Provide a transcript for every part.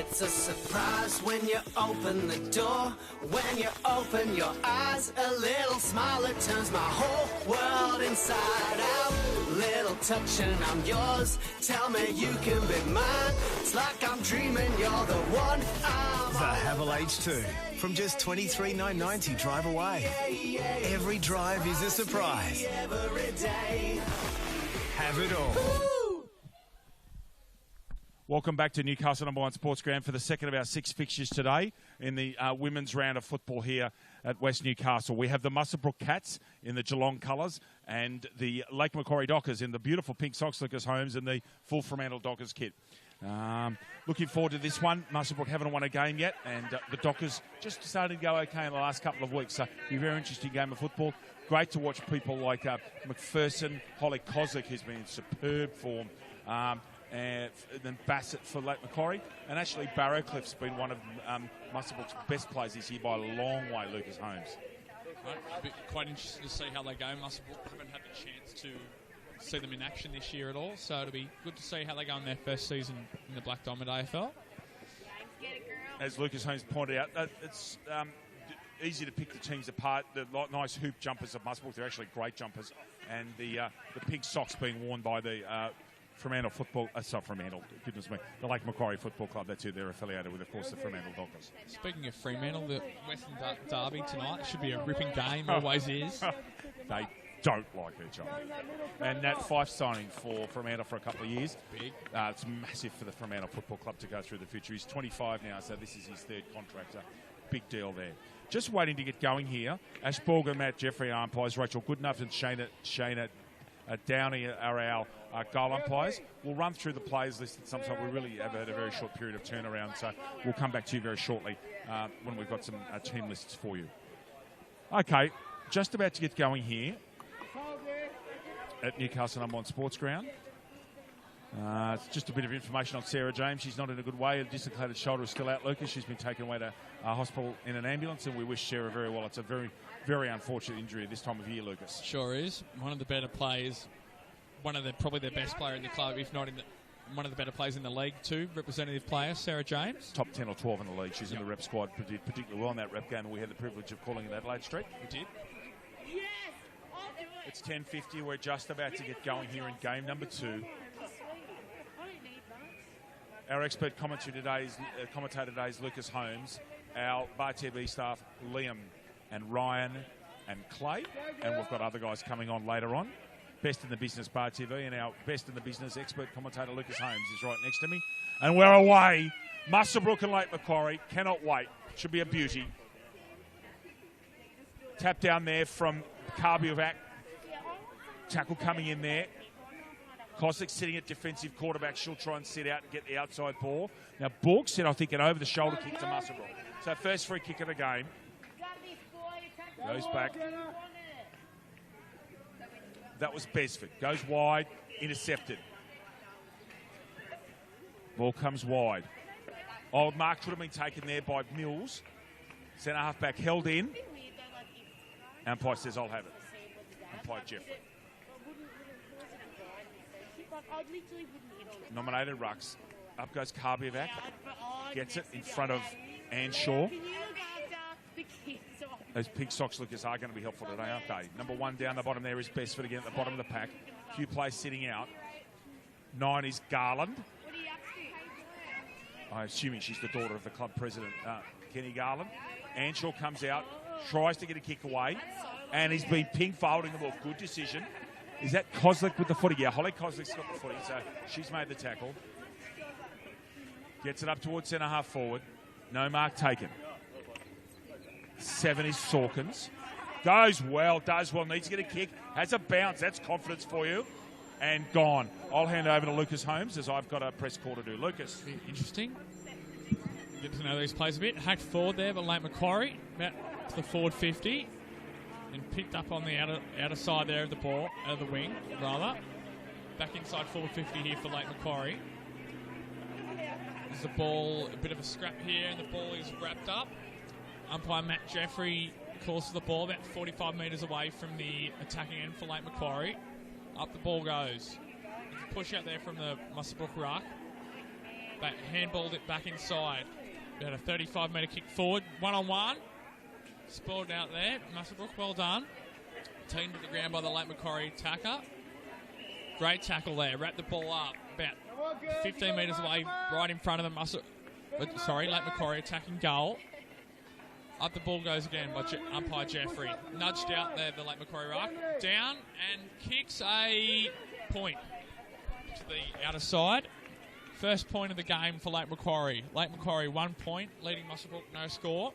It's a surprise when you open the door. When you open your eyes, a little smile that turns my whole world inside out. Little touch and I'm yours. Tell me you can be mine. It's like I'm dreaming you're the one I'm The Havel H2 from just $23,990 drive away. Every drive is a surprise. every day. Have it all. Welcome back to Newcastle number 1 Sports Ground for the second of our 6 fixtures today in the women's round of football here at West Newcastle. We have the Muswellbrook Cats in the Geelong colours and the Lake Macquarie Dockers in the beautiful pink socks, Lucas Holmes, and the full Fremantle Dockers kit. Looking forward to this one. Muswellbrook haven't won a game yet, and the Dockers just started to go okay in the last couple of weeks. So it'll be a very interesting game of football. Great to watch people like McPherson, Holly Kozlik, who's been in superb form. And then Bassett for Lake Macquarie. And actually Barrowcliff's been one of Muswellbrook's best players this year by a long way, Lucas Holmes. Right, I'll be quite interested to see how they go. Muswellbrook haven't had the chance to see them in action this year at all, so it'll be good to see how they go in their first season in the Black Diamond AFL. As Lucas Holmes pointed out, it's easy to pick the teams apart. The nice hoop jumpers of Muswellbrook, they're actually great jumpers. And the pink socks being worn by the Fremantle football, Fremantle, goodness me, the Lake Macquarie Football Club, that's who they're affiliated with, of course, the Fremantle Dockers. Speaking of Fremantle, the Western Derby tonight should be a ripping game, always is. They don't like each other. And that Fife signing for Fremantle for a couple of years, Big. It's massive for the Fremantle Football Club to go through the future. He's 25 now, so this is his third contract. Big deal there. Just waiting to get going here. Ash Borg and Matt Jeffrey are umpires. Rachel Goodenough and Shayna Downey are our goal umpires. We'll run through the players list at some time. We really have had a very short period of turnaround, so we'll come back to you very shortly when we've got some team lists for you. Okay, just about to get going here at Newcastle number 1 Sports Ground. It's just a bit of information on Sarah James. She's not in a good way. A dislocated shoulder is still out, Lucas. She's been taken away to hospital in an ambulance, and we wish Sarah very well. It's a very, very unfortunate injury at this time of year, Lucas. Sure is. One of the better players, probably their best player in the club, if not one of the better players in the league too, representative player, Sarah James. Top 10 or 12 in the league. She's in the rep squad, did particularly well in that rep game, and we had the privilege of calling it Adelaide Street. We did. It's 10:50. We're just about to get going here in game number 2. Our expert commentator today is Lucas Holmes. Our Bar TV staff, Liam and Ryan and Clay. And we've got other guys coming on later on. Best in the Business Bar TV, and our Best in the Business expert commentator, Lucas Holmes, is right next to me. And we're away. Muswellbrook and Lake Macquarie. Cannot wait. Should be a beauty. Tap down there from Karbiovac. Tackle coming in there. Kosik sitting at defensive quarterback. She'll try and sit out and get the outside ball. Now, Borg said, I think, an over-the-shoulder kick to Muswellbrook. So first free kick of the game. Goes back. That was Besford. Goes wide. Intercepted. Ball comes wide. Old mark should have been taken there by Mills. Centre halfback held in. Umpire says, I'll have it. Umpire Jeffrey. Nominated rucks. Up goes Karbiovac. Gets it in front of Anshaw. Those pink socks, Lucas, are going to be helpful today, aren't they? Number 1 down the bottom there is Besford again at the bottom of the pack. Few plays sitting out. 9 is Garland. I'm assuming she's the daughter of the club president, Kenny Garland. Anshaw comes out, tries to get a kick away, and he's been pink for holding the ball. Good decision. Is that Kozlik with the footy? Yeah, Holly Kozlik's got the footy, so she's made the tackle. Gets it up towards centre half forward. No mark taken. 7 is Sawkins. Goes well, does well, needs to get a kick. Has a bounce, that's confidence for you. And gone. I'll hand over to Lucas Holmes as I've got a press call to do. Lucas. Interesting. Get to know these players a bit. Hacked forward there, but Lake Macquarie, about to the forward 50. And picked up on the outer side there of the ball, out of the wing, rather. Back inside forward 50 here for Lake Macquarie. There's the ball, a bit of a scrap here, and the ball is wrapped up. Umpire Matt Jeffrey calls for the ball about 45 metres away from the attacking end for Lake Macquarie. Up the ball goes. Push out there from the Muswellbrook ruck. handballed it back inside. About a 35-metre kick forward, one-on-one. Spoiled out there. Muswellbrook, well done. Taken to the ground by the Lake Macquarie attacker. Great tackle there. Wrapped the ball up about 15 metres away, right in front of the Lake Macquarie attacking goal. Up the ball goes again by umpire Jeffrey. Nudged out there, the Lake Macquarie ruck. Down and kicks a point to the outer side. First point of the game for Lake Macquarie. Lake Macquarie 1 point, leading Muswellbrook no score.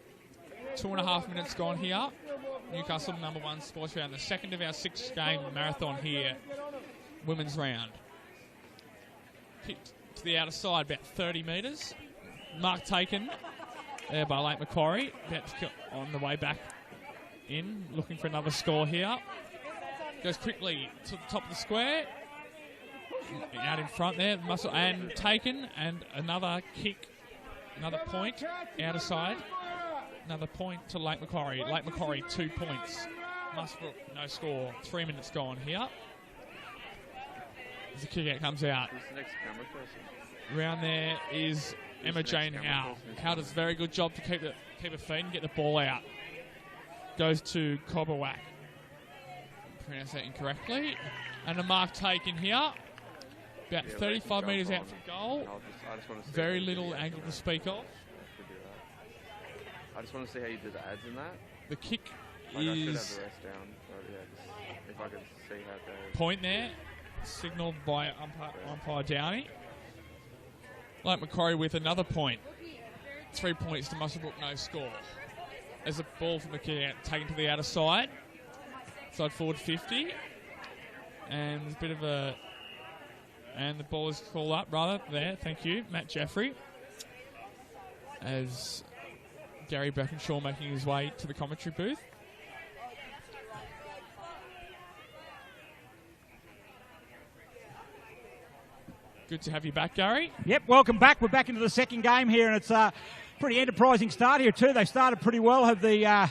2.5 minutes gone here. Newcastle number 1 sports round. The second of our 6-game marathon here. Women's round. Kicked to the outer side, about 30 metres. Mark taken there by Lake Macquarie. About to on the way back in, looking for another score here. Goes quickly to the top of the square. Out in front there, and taken, and another kick, another point, outer side. Another point to Lake Macquarie. Lake Macquarie 2 points. Muswellbrook no score. 3 minutes gone here. As the kick out comes out. Who's the next camera person? Around there is Emma Jane Howe. Howe does a very good job to keep her feet and get the ball out. Goes to Cobberwack. Pronounce that incorrectly. And a mark taken here. About 35 metres out from goal. I just want to see very little angle to speak of. I just want to see how you do the ads in that. The kick I should have the is rest down. But yeah, if I can see how to... point there. Signalled by umpire Downey. Lake Macquarie with another point. 3 points to Muswellbrook, no score. As a ball from the kick out, taken to the outer side. Side forward 50. And there's a bit of a... And the ball is called up, rather, there. Thank you, Matt Jeffrey. As Gary Birkinshaw making his way to the commentary booth. Good to have you back, Gary. Yep, welcome back. We're back into the second game here, and it's a pretty enterprising start here too. They started pretty well, have the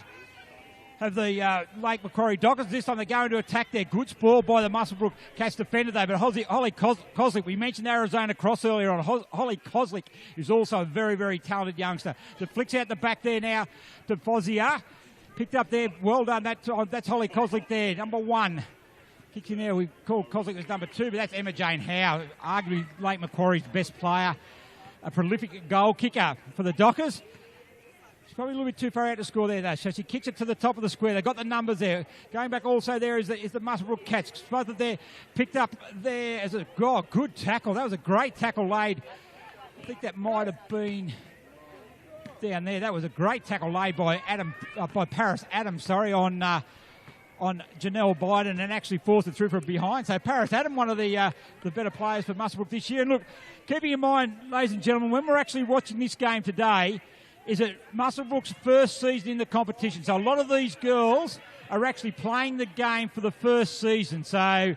Lake Macquarie Dockers. This time they're going to attack their good ball by the Muswellbrook Cats defender there. But Holly Koslick, we mentioned Arizona Cross earlier on. Holly Koslick is also a very, very talented youngster. That flicks out the back there now to Fozia. Picked up there. Well done. That's Holly Koslick there, number 1. Kicks in there. We call Koslick as number 2, but that's Emma Jane Howe, arguably Lake Macquarie's best player. A prolific goal kicker for the Dockers. She's probably a little bit too far out to score there, though. So she kicks it to the top of the square. They've got the numbers there. Going back also there is the Muswellbrook Cats. Spotted there, picked up there as a good tackle. That was a great tackle laid. I think that might have been down there. That was a great tackle laid by Paris Adams, on Janelle Biden, and actually forced it through from behind. So Paris Adams, one of the better players for Muswellbrook this year. And look, keeping in mind, ladies and gentlemen, when we're actually watching this game today, is it Muswellbrook's first season in the competition. So a lot of these girls are actually playing the game for the first season. So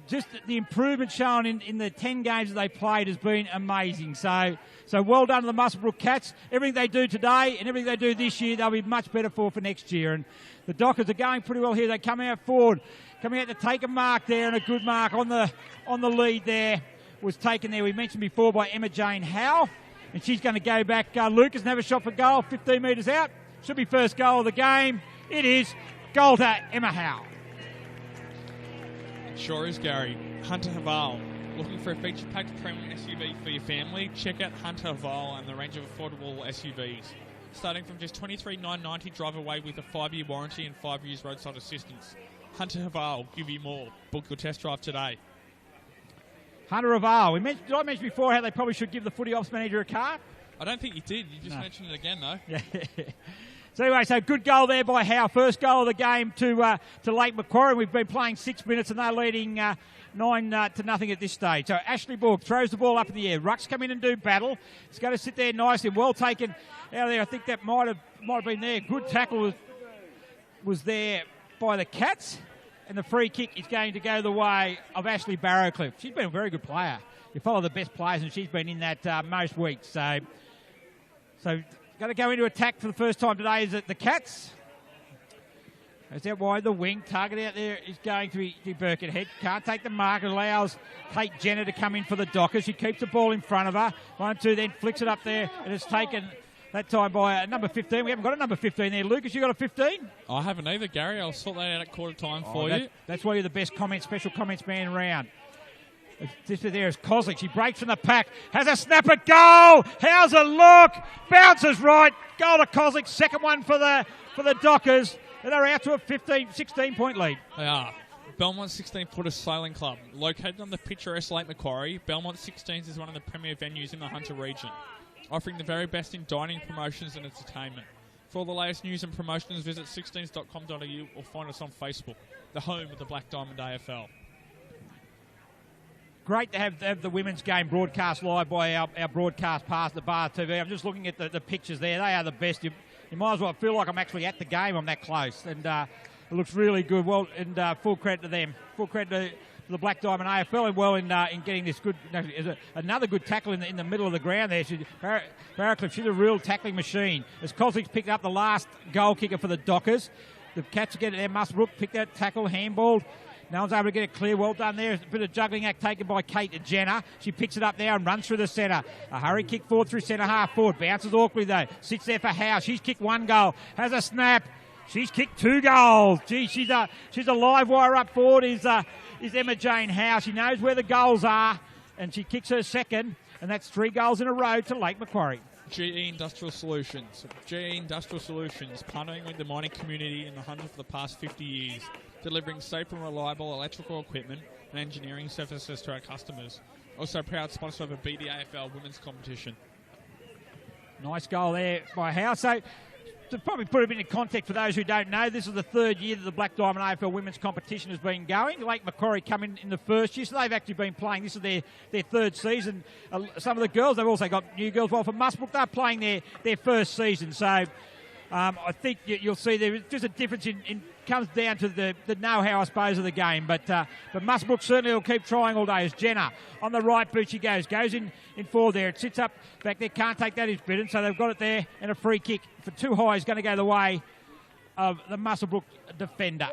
just the improvement shown in the 10 games that they played has been amazing. So well done to the Muswellbrook Cats. Everything they do today and everything they do this year, they'll be much better for next year. And the Dockers are going pretty well here. They come out forward, coming out to take a mark there, and a good mark on the lead there was taken there. We mentioned before by Emma Jane Howe. And she's going to go back. Lucas never shot for goal, 15 metres out. Should be first goal of the game. It is. Goal to Emma Howe. It sure is, Gary. Hunter Haval. Looking for a feature-packed premium SUV for your family? Check out Hunter Haval and the range of affordable SUVs. Starting from just $23,990, drive away with a 5-year warranty and 5 years roadside assistance. Hunter Haval, give you more. Book your test drive today. Hunter Haval. Did I mention before how they probably should give the footy ops manager a card? I don't think you did. You just mentioned it again, though. Yeah. So anyway, good goal there by Howe. First goal of the game to Lake Macquarie. We've been playing 6 minutes and they're leading 9-0 at this stage. So Ashley Bourke throws the ball up in the air. Rucks come in and do battle. It's going to sit there nicely. Well taken out of there. I think that might have been there. Good tackle was there by the Cats. And the free kick is going to go the way of Ashley Barrowcliff. She's been a very good player. You follow the best players, and she's been in that most weeks. So going to go into attack for the first time today is the Cats. Goes out wide the wing. Target out there is going to be Birkenhead. Can't take the mark. Allows Kate Jenner to come in for the Dockers. She keeps the ball in front of her. 1-2, then flicks it up there. And it's taken that time by number 15. We haven't got a number 15 there. Lucas, you got a 15? I haven't either, Gary. I'll sort that out at quarter time for you. That's why you're the best special comments man around. This there is Kozlik. She breaks from the pack. Has a snapper goal. How's it look? Bounces right. Goal to Kozlik. Second one for the Dockers. And they're out to a 16-point lead. They are. Belmont 16-footer Sailing Club. Located on the picturesque Lake Macquarie, Belmont 16s is one of the premier venues in the Hunter region, offering the very best in dining, promotions and entertainment. For all the latest news and promotions, visit 16s.com.au or find us on Facebook, the home of the Black Diamond AFL. Great to have the women's game broadcast live by our broadcast partner, Bar TV. I'm just looking at the pictures there. They are the best. You might as well feel like I'm actually at the game. I'm that close. And it looks really good. Well, and full credit to them. Full credit to the Black Diamond AFL and well in getting this good. Another good tackle in the middle of the ground there. Barracliff, she's a real tackling machine. As Kozlik's picked up the last goal kicker for the Dockers. The Cats get it there. Muswellbrook picked that tackle, handballed. No one's able to get it clear. Well done there. A bit of juggling act taken by Kate Jenner. She picks it up there and runs through the centre. A hurry kick forward through centre half forward. Bounces awkwardly though. Sits there for Howe. She's kicked one goal. Has a snap. She's kicked 2 goals. Gee, she's a live wire up forward is Emma Jane Howe. She knows where the goals are and she kicks her second. And that's 3 goals in a row to Lake Macquarie. GE Industrial Solutions. GE Industrial Solutions, partnering with the mining community in the Hunter for the past 50 years, delivering safe and reliable electrical equipment and engineering services to our customers. Also proud sponsor of the BDAFL women's competition. Nice goal there by Howe. So to probably put a bit in context for those who don't know, this is the 3rd year that the Black Diamond AFL women's competition has been going. Lake Macquarie come in the first year, so they've actually been playing. This is their 3rd season. Some of the girls, they've also got new girls. Well, for Muswellbrook, they're playing their first season. So I think you'll see there's just a difference in comes down to the know-how, I suppose, of the game. But Muswellbrook certainly will keep trying all day as Jenner on the right boot she goes in forward there. It sits up back there, can't take that, is bidden, so they've got it there, and a free kick for too high is going to go the way of the Muswellbrook defender.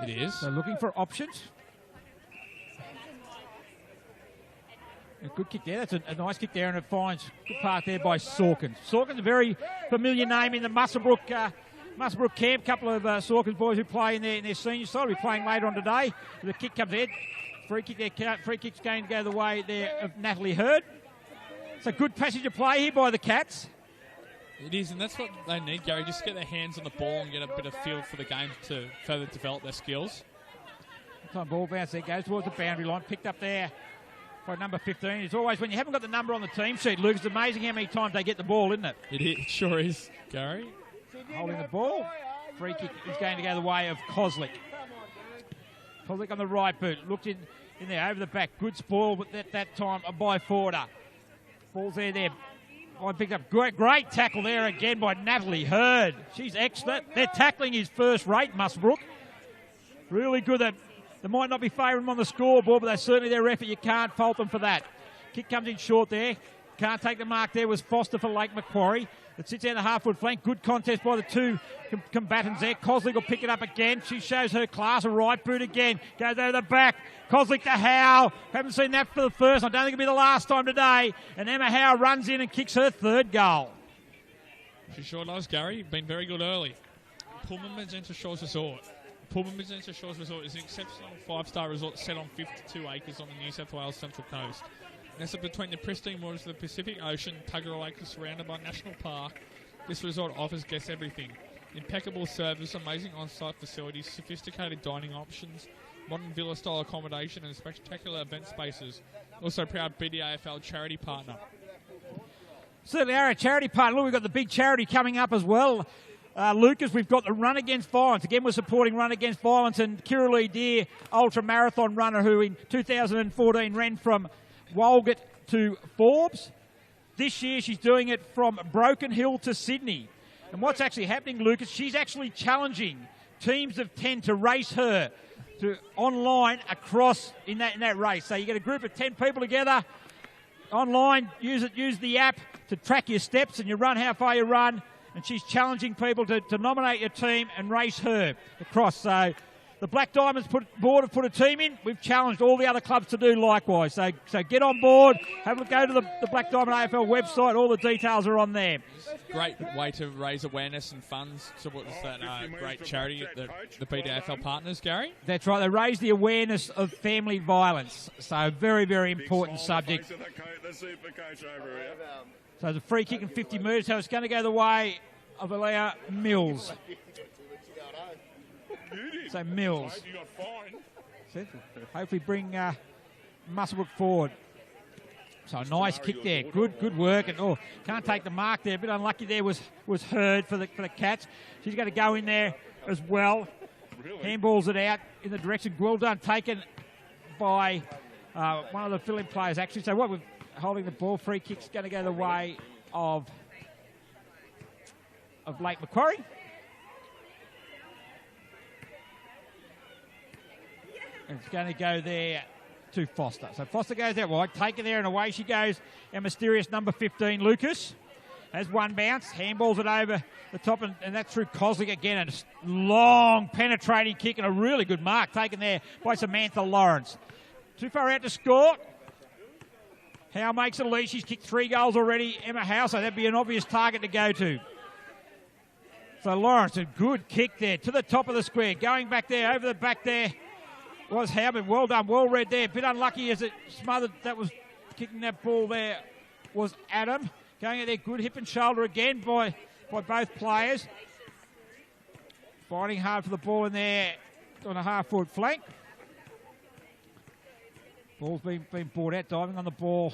It is. So looking for options. A good kick there. That's a nice kick there, and it finds good part there by Sawkins. Sawkins, a very familiar name in the Muswellbrook camp. A couple of Sawkins boys who play in their senior side will be playing later on today. The kick comes in. Free kick there. Free kick's going to go the way there of Natalie Hurd. It's a good passage of play here by the Cats. It is, and that's what they need, Gary. Just get their hands on the ball and get a bit of feel for the game to further develop their skills. Time ball bounce there, goes towards the boundary line. Picked up there by number 15. It's always, when you haven't got the number on the team sheet, Luke, it's amazing how many times they get the ball, isn't it? It sure is, Gary. Holding the ball. Free kick is going to go the way of Kozlik. Kozlik on the right boot. Looked in there over the back. Good spoil, but that time by Forder. Ball's there. One picked up. Great tackle there again by Natalie Hurd. She's excellent. Their tackling is first rate, Muswellbrook. Really good. They might not be favouring them on the scoreboard, but that's certainly their effort. You can't fault them for that. Kick comes in short there. Can't take the mark there. Was Foster for Lake Macquarie. It sits down the half-foot flank. Good contest by the two combatants there. Kozlik will pick it up again. She shows her class. A right boot again. Goes over the back. Kozlik to Howe. Haven't seen that for the first. I don't think it'll be the last time today. And Emma Howe runs in and kicks her 3rd goal. She sure does, Gary. Been very good early. Pullman Magenta Shores Resort. Pullman Magenta Shores Resort is an exceptional 5-star resort set on 52 acres on the New South Wales Central Coast. Nestled between the pristine waters of the Pacific Ocean, Tuggerah Lake is surrounded by National Park. This resort offers guests everything. Impeccable service, amazing on-site facilities, sophisticated dining options, modern villa-style accommodation and spectacular event spaces. Also proud BDAFL charity partner. Certainly are a charity partner. Look, we've got the big charity coming up as well. Lucas, we've got the Run Against Violence. Again, we're supporting Run Against Violence and Kiralee Deer ultra marathon runner who in 2014 ran from Walgett to Forbes. This year she's doing it from Broken Hill to Sydney. And what's actually happening, Lucas, she's actually challenging teams of 10 to race her to online across in that race. So you get a group of 10 people together online, use the app to track your steps and you run how far you run. and she's challenging people to nominate your team and race her across. So the Black Diamonds board have put a team in. We've challenged all the other clubs to do likewise. So get on board. Go to the Black Diamond AFL website. All the details are on there. Great way to raise awareness and funds towards that great charity, the BDAFL partners, Gary. That's right. They raise the awareness of family violence. So very, very important subject. So the free kick in 50 metres. So it's going to go the way of Alea Mills. So Mills. Hopefully bring Muswellbrook forward. So a nice kick there. Good work. And can't take the mark there. A bit unlucky there was Hurd for the Cats. She's going to go in there as well. Handballs it out in the direction. Well done. Taken by one of the fill-in players actually. So what we're holding the ball. Free kick's going to go the way of Lake Macquarie. And it's going to go there to Foster. So Foster goes out wide, taken there and away she goes. Our mysterious number 15, Lucas, has one bounce, handballs it over the top, and that's through Koslick again. And a long penetrating kick and a really good mark taken there by Samantha Lawrence. Too far out to score. Howe makes a lead. She's kicked 3 goals already. Emma Howe, so that'd be an obvious target to go to. So Lawrence, a good kick there to the top of the square. Going back there, over the back there was Howe, but well done, well read there. Bit unlucky as it smothered. That was kicking that ball there was Adam. Going out there, good hip and shoulder again by both players. Fighting hard for the ball in there on a half-forward flank. Ball's been brought out, diving on the ball.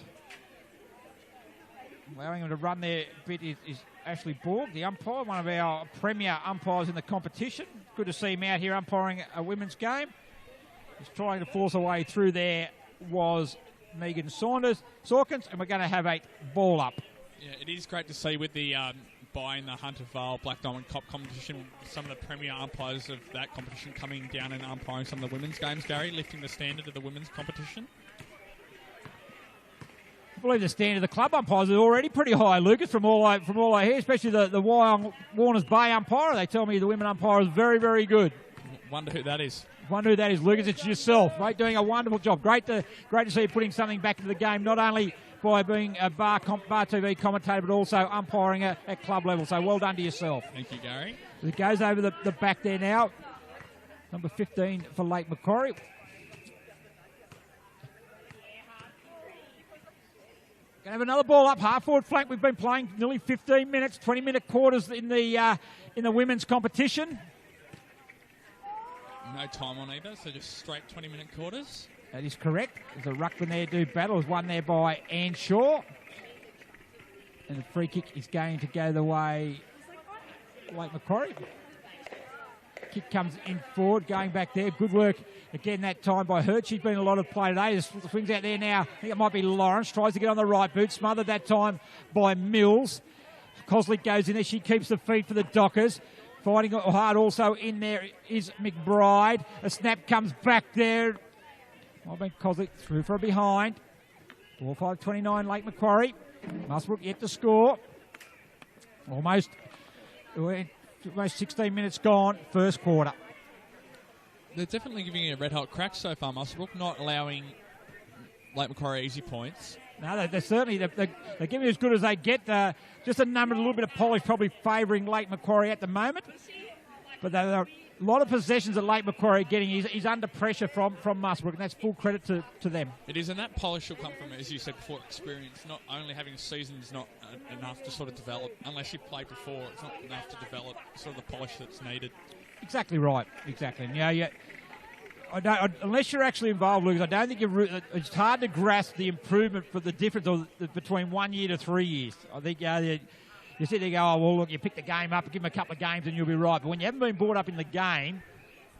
Allowing him to run there a bit is Ashley Borg, the umpire, one of our premier umpires in the competition. Good to see him out here umpiring a women's game. He's trying to force a way through there was Megan Sawkins, and we're going to have a ball up. Yeah, it is great to see with the buying the Hunter Vale Black Diamond Cup competition, some of the premier umpires of that competition coming down and umpiring some of the women's games, Gary, lifting the standard of the women's competition. I believe the standard of the club umpires is already pretty high, Lucas, from all I hear, especially the Warners Bay umpire. They tell me the women umpire is very, very good. Wonder who that is. Wonder who that is, Lucas. It's yourself, mate, doing a wonderful job. Great to see you putting something back into the game, not only by being a Bar TV commentator, but also umpiring at club level. So well done to yourself. Thank you, Gary. It goes over the back there now. Number 15 for Lake Macquarie. Going to have another ball up, half-forward flank. We've been playing nearly 15 minutes, 20-minute quarters in the women's competition. No time on either, so just straight 20-minute quarters. That is correct. There's a ruckman there do battle. Is won there by Anne Shaw. And the free kick is going to go the way Lake Macquarie. Kick comes in forward, going back there. Good work again that time by Hurd. She's been a lot of play today. The swings out there now. I think it might be Lawrence. Tries to get on the right boot. Smothered that time by Mills. Koslick goes in there. She keeps the feed for the Dockers. Fighting hard also in there is McBride. A snap comes back there. I've been Koslick through for a behind. 4-5-29 Lake Macquarie. Muswellbrook yet to score. Almost 16 minutes gone, first quarter. They're definitely giving it a red-hot crack so far, Muswellbrook, not allowing Lake Macquarie easy points. No, they're certainly they're giving it as good as they get. Just a number, a little bit of polish, probably favouring Lake Macquarie at the moment. But there are a lot of possessions that Lake Macquarie are getting. He's under pressure from Muswellbrook, and that's full credit to them. It is, and that polish will come from, as you said before, experience. Not only having a season is not enough to sort of develop. Unless you've played before, it's not enough to develop sort of the polish that's needed. Exactly right. Exactly. Yeah. Unless you're actually involved, Lucas, I don't think it's hard to grasp the improvement for the difference between 1 year to 3 years. I think you sit there and go, oh, well, look, you pick the game up, give them a couple of games and you'll be right. But when you haven't been brought up in the game,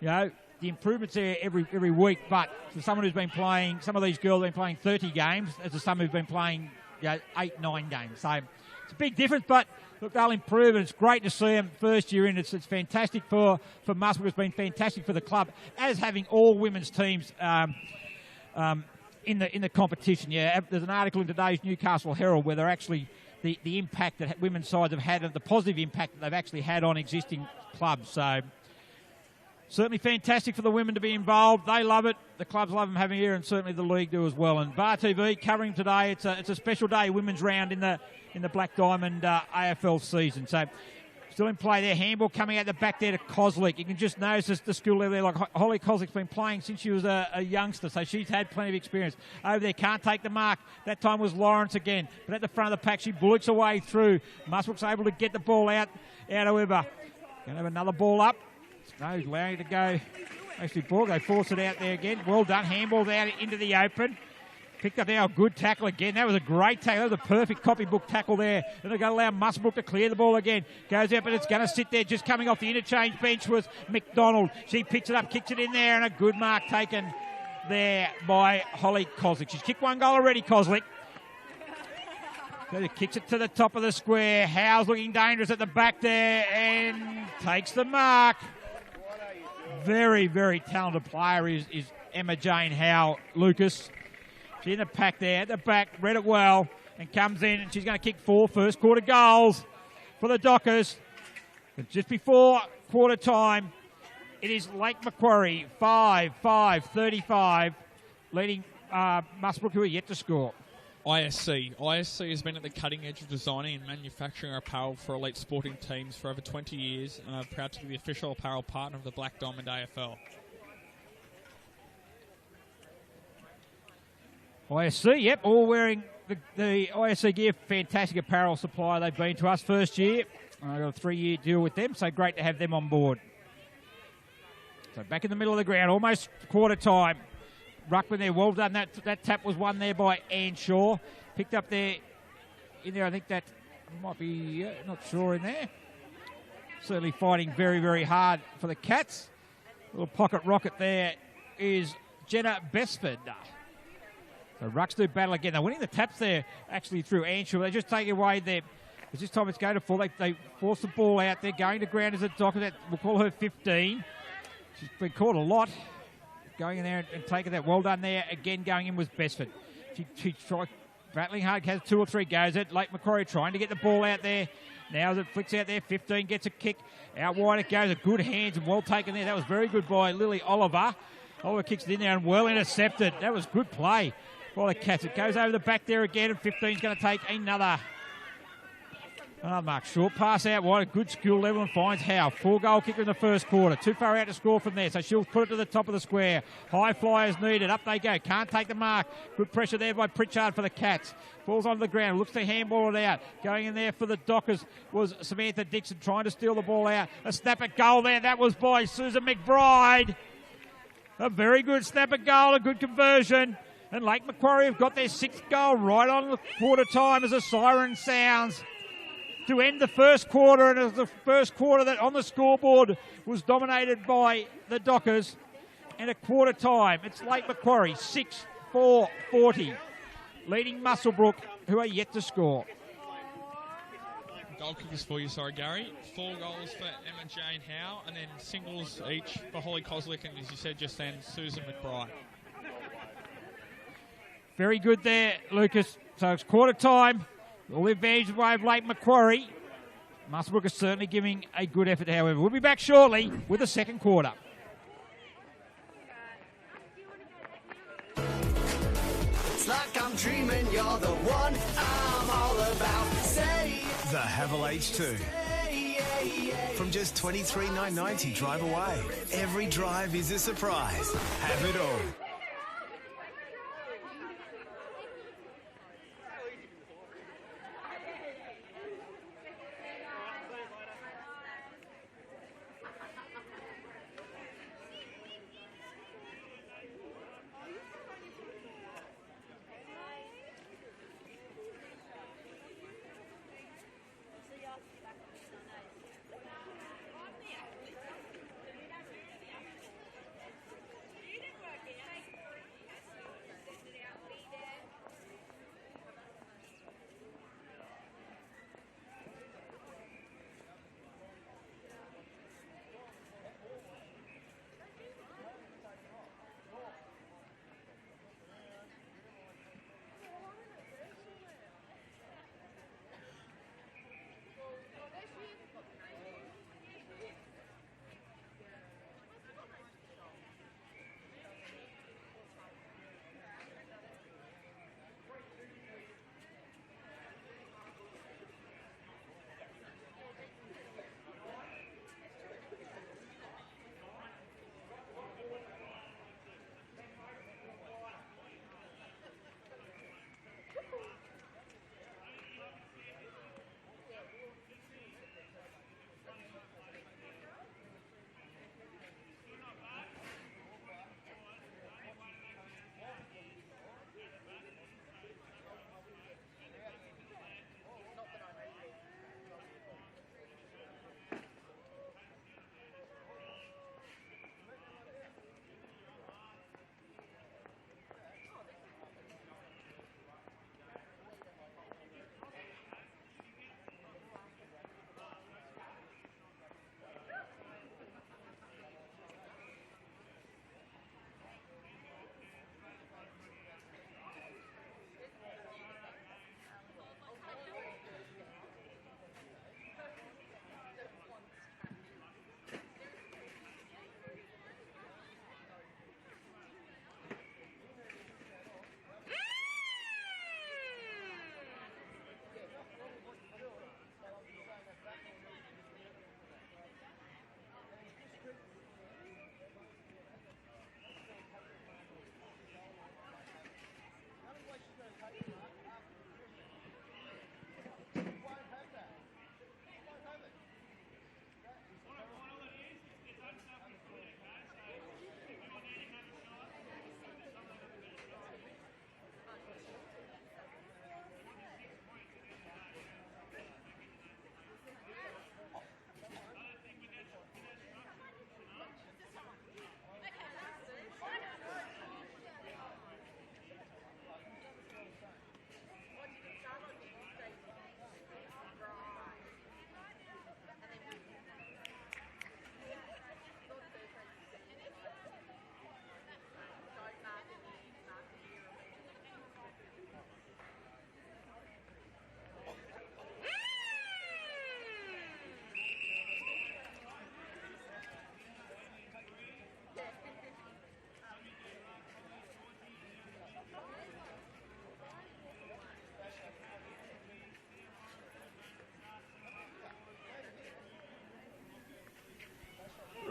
the improvement's there every week. But for someone who's been playing, some of these girls have been playing 30 games, as to some who've been playing 8, 9 games. So it's a big difference, but look, they'll improve, and it's great to see them first year in. It's fantastic for Muswellbrook. It's been fantastic for the club, as having all women's teams in the competition. Yeah, there's an article in today's Newcastle Herald where they're actually the impact that women's sides have had, and the positive impact that they've actually had on existing clubs. So certainly fantastic for the women to be involved. They love it. The clubs love them having here, and certainly the league do as well. And Bar TV covering today. It's a special day, women's round in the Black Diamond AFL season. So still in play there. Handball coming out the back there to Koslick. You can just notice the skill level there. Like Holly Koslick's been playing since she was a youngster, so she's had plenty of experience. Over there, can't take the mark. That time was Lawrence again. But at the front of the pack, she bullets her way through. Muswellbrook's able to get the ball out however. Going to have another ball up. No, allowing it to go. Actually, ball, they force it out there again. Well done. Handball's out into the open. Picked up there, a good tackle again. That was a great tackle. That was a perfect copybook tackle there. Then they're going to allow Muswellbrook to clear the ball again. Goes out, but it's going to sit there. Just coming off the interchange bench was McDonald. She picks it up, kicks it in there, and a good mark taken there by Holly Koslick. She's kicked one goal already, Koslick. So kicks it to the top of the square. Howe's looking dangerous at the back there and takes the mark. Very, very talented player is Emma Jane Howe, Lucas. She's in the pack there at the back, read it well, and comes in, and she's going to kick 4 first quarter goals for the Dockers. But just before quarter time, it is Lake Macquarie, 5-35, leading Muswellbrook, who are yet to score. ISC has been at the cutting edge of designing and manufacturing apparel for elite sporting teams for over 20 years, and are proud to be the official apparel partner of the Black Diamond AFL. ISC, yep, all wearing the ISC gear. Fantastic apparel supplier they've been to us first year. I got a 3-year deal with them, so great to have them on board. So back in the middle of the ground, almost quarter time. Ruckman there, well done. That tap was won there by Ann Shaw. Picked up there, in there, I think that might be, not sure in there. Certainly fighting very, very hard for the Cats. Little pocket rocket there is Jenna Besford. So Rucks do battle again. They're winning the taps there, actually, through Anshaw. They just take away there. This time it's going to fall. They force the ball out there. Going to ground is a Docker. We'll call her 15. She's been caught a lot. Going in there and taking that. Well done there. Again, going in was Besford. She tried battling hard. Has 2 or 3 goes at Lake Macquarie, trying to get the ball out there. Now as it flicks out there, 15 gets a kick. Out wide it goes. A good hands and well taken there. That was very good by Lily Oliver. Oliver kicks it in there and well intercepted. That was good play by the Cats. It goes over the back there again, and 15's going to take another mark. Short pass out wide, a good skill level, and finds Howe. 4-goal kicker in the first quarter. Too far out to score from there, so she'll put it to the top of the square. High flyers needed. Up they go. Can't take the mark. Good pressure there by Pritchard for the Cats. Falls onto the ground. Looks to handball it out. Going in there for the Dockers was Samantha Dixon, trying to steal the ball out. A snap at goal there. That was by Susan McBride. A very good snap at goal. A good conversion. And Lake Macquarie have got their 6th goal right on the quarter time as a siren sounds to end the first quarter. And it was the first quarter that on the scoreboard was dominated by the Dockers. And at quarter time, it's Lake Macquarie 6-4-40, leading Muswellbrook, who are yet to score. Goal kickers for you, Gary. 4 goals for Emma Jane Howe, and then singles each for Holly Koslick and, as you said just then, Susan McBride. Very good there, Lucas. So it's quarter time. All the advantage way of Lake Macquarie. Muswellbrook is certainly giving a good effort, however. We'll be back shortly with the second quarter. It's like I'm dreaming, you're the one I'm all about. Say The Havel H2. From just $23,990 drive away. Every drive is a surprise. Have it all.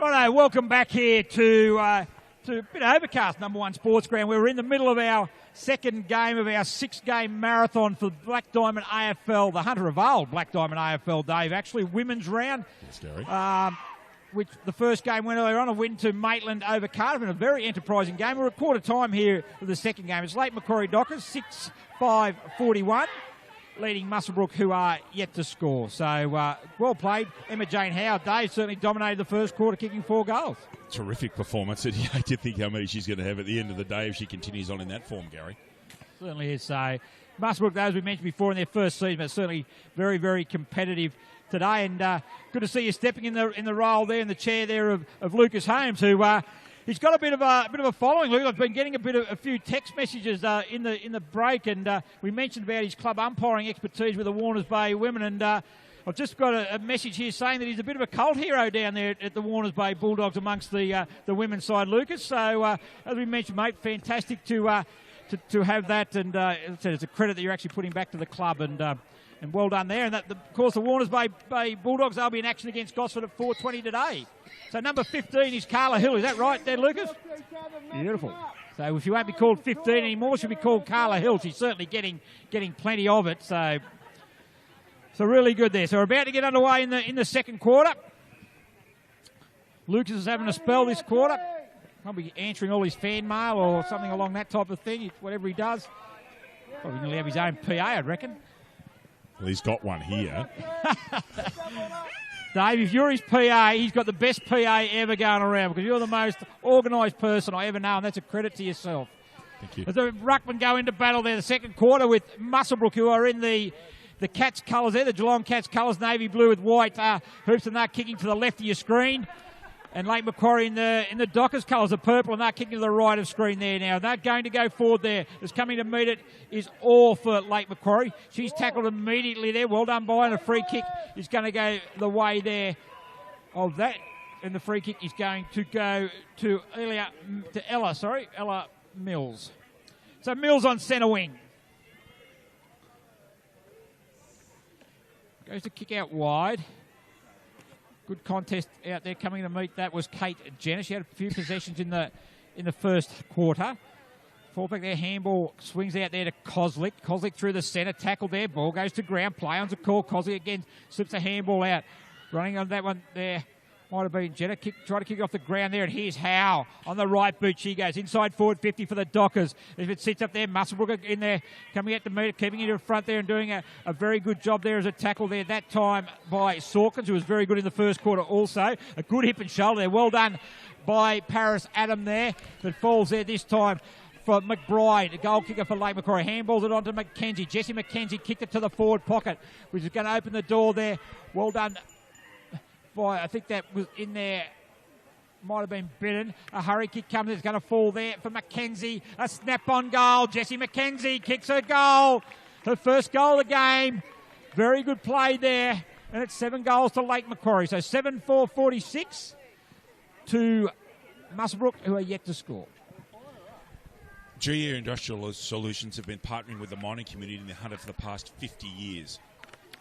Righto, welcome back here to a bit overcast number one sports ground. We're in the middle of our second game of our 6-game marathon for Black Diamond AFL, the Hunter of Old Black Diamond AFL, Dave. Actually, women's round. Which the first game went earlier on, a win to Maitland over Cardiff in a very enterprising game. We're at quarter time here for the second game. It's late Macquarie Dockers, 6-5-41. Leading Muswellbrook, who are yet to score. So, well played. Emma Jane Howe, Dave, certainly dominated the first quarter, kicking 4 goals. Terrific performance. And I did think how many she's going to have at the end of the day if she continues on in that form, Gary. Certainly is. So, Muswellbrook, as we mentioned before, in their first season, but certainly very, very competitive today. And good to see you stepping in the role there, in the chair there of Lucas Holmes, who... he's got a bit of a following. Look, I've been getting a few text messages in the break, and we mentioned about his club umpiring expertise with the Warners Bay women, and I've just got a message here saying that he's a bit of a cult hero down there at the Warners Bay Bulldogs amongst the women's side, Lucas. So as we mentioned, mate, fantastic to have that, and it's a credit that you're actually putting back to the club, and well done there. And that, of course, the Warners Bay Bulldogs, they'll be in action against Gosford at 4:20 today. So number 15 is Carla Hill. Is that right there, Lucas? Beautiful. So if she won't be called 15 anymore, she'll be called Carla Hill. She's certainly getting plenty of it. So really good there. So we're about to get underway in the second quarter. Lucas is having a spell this quarter. Probably answering all his fan mail or something along that type of thing, whatever he does. Probably going to have his own PA, I'd reckon. Well, he's got one here. Dave, if you're his PA, he's got the best PA ever going around, because you're the most organised person I ever know, and that's a credit to yourself. Thank you. As the Ruckman go into battle there, the second quarter, with Muswellbrook, who are in the Cats colours there, the Geelong Cats colours, navy blue with white hoops, and they're kicking to the left of your screen. And Lake Macquarie in the Dockers colours, the purple, and they're kicking to the right of screen there now. They're going to go forward there. It's coming to meet it is all for Lake Macquarie. She's tackled immediately there. Well done by, and a free kick is going to go the way there of that. And the free kick is going to go to Ella Mills. So Mills on centre wing. Goes to kick out wide. Good contest out there. Coming to meet that was Kate Jenner. She had a few possessions in the first quarter. Fullback there, handball swings out there to Koslick. Koslick through the centre, tackled there. Ball goes to ground. Play on's a call. Koslick again slips a handball out. Running on that one there. Might have been Jenner. Try to kick off the ground there, and here's Howe on the right boot. She goes inside forward 50 for the Dockers. If it sits up there, Muswellbrook in there, coming out to meet it, keeping it in front there and doing a very good job there as a tackle there, that time by Sawkins, who was very good in the first quarter also. A good hip and shoulder there. Well done by Paris Adam there, but falls there this time for McBride, a goal kicker for Lake Macquarie. Handballs it on to McKenzie. Jesse McKenzie kicked it to the forward pocket, which is going to open the door there. Well done. I think that was in there, might have been Bidden. A hurry kick comes, it's going to fall there for McKenzie. A snap-on goal. Jessie McKenzie kicks her goal. Her first goal of the game. Very good play there. And it's 7 goals to Lake Macquarie. So 7-4-46 to Muswellbrook, who are yet to score. GE Industrial Solutions have been partnering with the mining community in the Hunter for the past 50 years.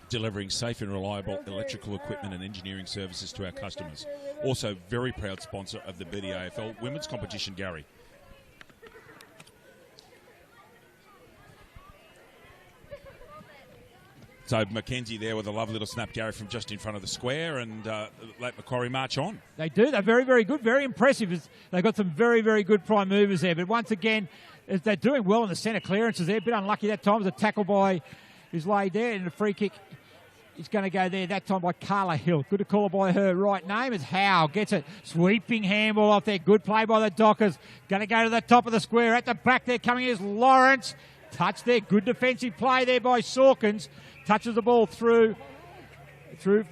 Delivering safe and reliable electrical equipment and engineering services to our customers. Also, very proud sponsor of the BDAFL women's competition, Gary. So Mackenzie there with a lovely little snap, Gary, from just in front of the square, and let Macquarie march on. They do. They're very, very good, very impressive. They've got some very, very good prime movers there. But once again, they're doing well in the centre clearances there. A bit unlucky that time. It was a tackle by who's laid there, and a free kick. He's going to go there that time by Carla Hill. Good to call her by her right name as Howe gets it. Sweeping handball off there. Good play by the Dockers. Going to go to the top of the square. At the back there coming is Lawrence. Touch there. Good defensive play there by Sawkins. Touches the ball through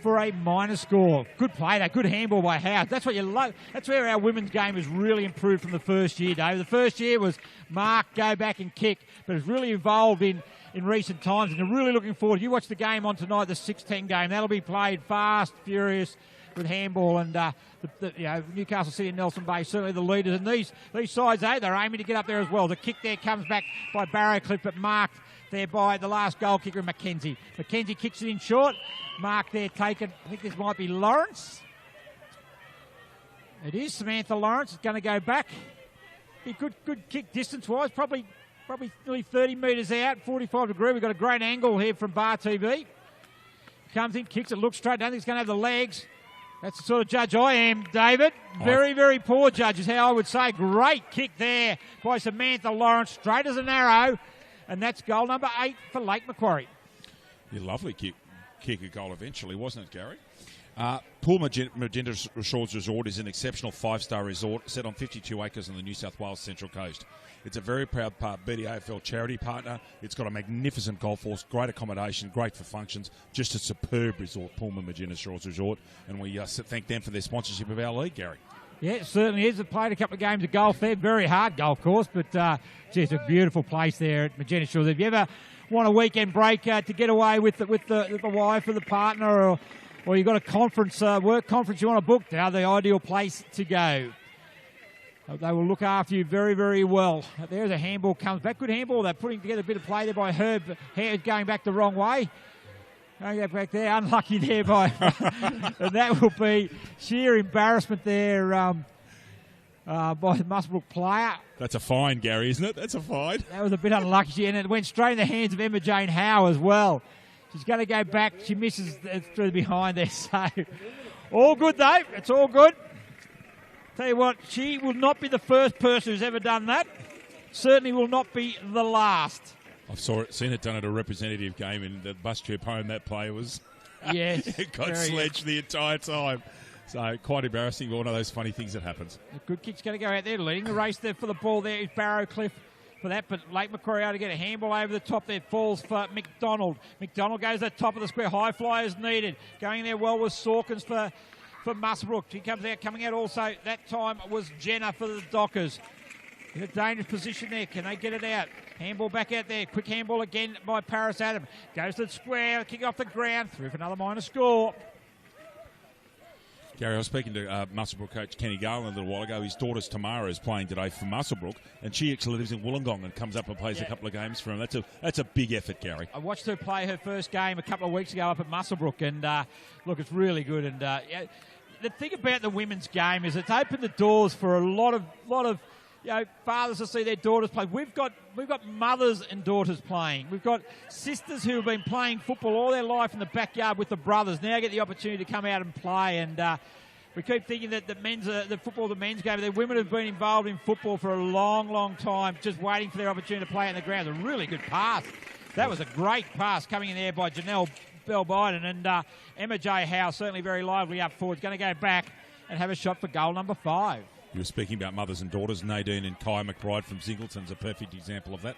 for a minor score. Good play there. Good handball by Howe. That's what you love. That's where our women's game has really improved from the first year, Dave. The first year was mark, go back and kick, but it's really evolved in recent times, and they're really looking forward. You watch the game on tonight, the 6-10 game. That'll be played fast, furious with handball, and Newcastle City and Nelson Bay certainly the leaders. And these sides, they're aiming to get up there as well. The kick there comes back by Barrowcliff, but marked there by the last goal kicker, McKenzie. McKenzie kicks it in short. Mark there taken. I think this might be Lawrence. It is Samantha Lawrence. It's going to go back. Be good kick distance-wise. Probably nearly 30 metres out, 45 degree. We've got a great angle here from Bar TV. Comes in, kicks it, looks straight. Don't think it's going to have the legs. That's the sort of judge I am, David. Very, very poor judge is how I would say. Great kick there by Samantha Lawrence, straight as an arrow. And that's goal number 8 for Lake Macquarie. Yeah, lovely kick a goal eventually, wasn't it, Gary? Pool Magenta Shores Resort is an exceptional 5-star resort set on 52 acres on the New South Wales Central Coast. It's a very proud BDAFL charity partner. It's got a magnificent golf course, great accommodation, great for functions, just a superb resort, Pullman Magenta Shores Resort. And we thank them for their sponsorship of our league, Gary. Yeah, it certainly is. I've played a couple of games of golf there. Very hard golf course, but just a beautiful place there at Magenta Shores. If you ever want a weekend break to get away with the wife or the partner, or you've got a conference, work conference you want to book, they're the ideal place to go. They will look after you very, very well. There's a handball comes back. Good handball. They're putting together a bit of play there by Herb. Hair going back the wrong way. Going back there. Unlucky there by... and that will be sheer embarrassment there by the Muswellbrook player. That's a fine, Gary, isn't it? That's a fine. That was a bit unlucky. And it went straight in the hands of Emma Jane Howe as well. She's going to go back. She misses through the behind there. So all good, though. It's all good. Tell you what, she will not be the first person who's ever done that. Certainly will not be the last. I've seen it done at a representative game in the bus trip home. That play was... Yes. It got sledged the entire time. So quite embarrassing. One of those funny things that happens. A good kick's going to go out there. Leading the race there for the ball there is Barrowcliff for that. But Lake Macquarie able to get a handball over the top there. Falls for McDonald. McDonald goes to the top of the square. High fly is needed. Going there well with Sawkins for Muswellbrook. He comes out, coming out also. That time was Jenner for the Dockers. In a dangerous position there. Can they get it out? Handball back out there. Quick handball again by Paris Adam. Goes to the square. Kick off the ground. Through for another minor score. Gary, I was speaking to Muswellbrook coach Kenny Garland a little while ago. His daughter Tamara is playing today for Muswellbrook, and she actually lives in Wollongong and comes up and plays a couple of games for him. That's a big effort, Gary. I watched her play her first game a couple of weeks ago up at Muswellbrook, and look, it's really good. And the thing about the women's game is it's opened the doors for a lot of fathers to see their daughters play. We've got mothers and daughters playing. We've got sisters who have been playing football all their life in the backyard with the brothers. Now get the opportunity to come out and play. And we keep thinking that the men's game, the women have been involved in football for a long, long time, just waiting for their opportunity to play on the ground. A really good pass. That was a great pass coming in there by Janelle Bell Biden. And Emma J. Howe, certainly very lively up forward, going to go back and have a shot for goal number 5. You were speaking about mothers and daughters. Nadine and Kai McBride from Singleton's a perfect example of that.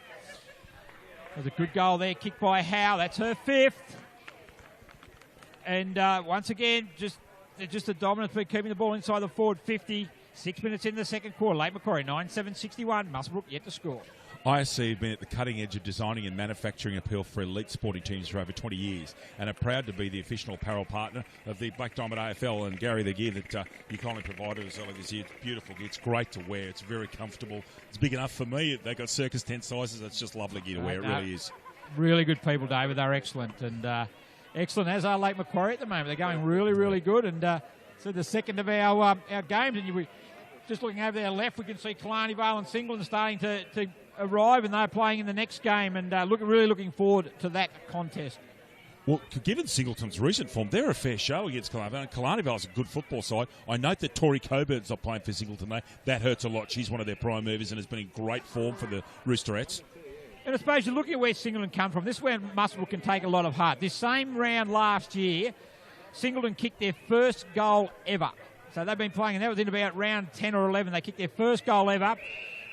There's a good goal there, kicked by Howe. That's her 5th. And once again, just a dominance for keeping the ball inside the forward 50. 6 minutes in the second quarter. Lake Macquarie, 9-7-61. Muswellbrook yet to score. ISC have been at the cutting edge of designing and manufacturing appeal for elite sporting teams for over 20 years and are proud to be the official apparel partner of the Black Diamond AFL. And Gary, the gear that you kindly provided us earlier this year, it's beautiful. It's great to wear. It's very comfortable. It's big enough for me. They've got circus tent sizes. It's just lovely gear to wear. It really is. Really good people, David. They're excellent. And excellent as are Lake Macquarie at the moment. They're going really, really good. And so the second of our games, and just looking over there left, we can see Killarney Vale and Singleton starting to arrive, and they're playing in the next game, and really looking forward to that contest. Well, given Singleton's recent form, they're a fair show against Killarney Vale, and Killarney Vale's a good football side. I note that Tori Coburn's not playing for Singleton, though. That hurts a lot. She's one of their prime movers and has been in great form for the Roosterettes. And I suppose you're looking at where Singleton come from. This is where Muswellbrook can take a lot of heart. This same round last year, Singleton kicked their first goal ever. So they've been playing, and that was in about round 10 or 11. They kicked their first goal ever.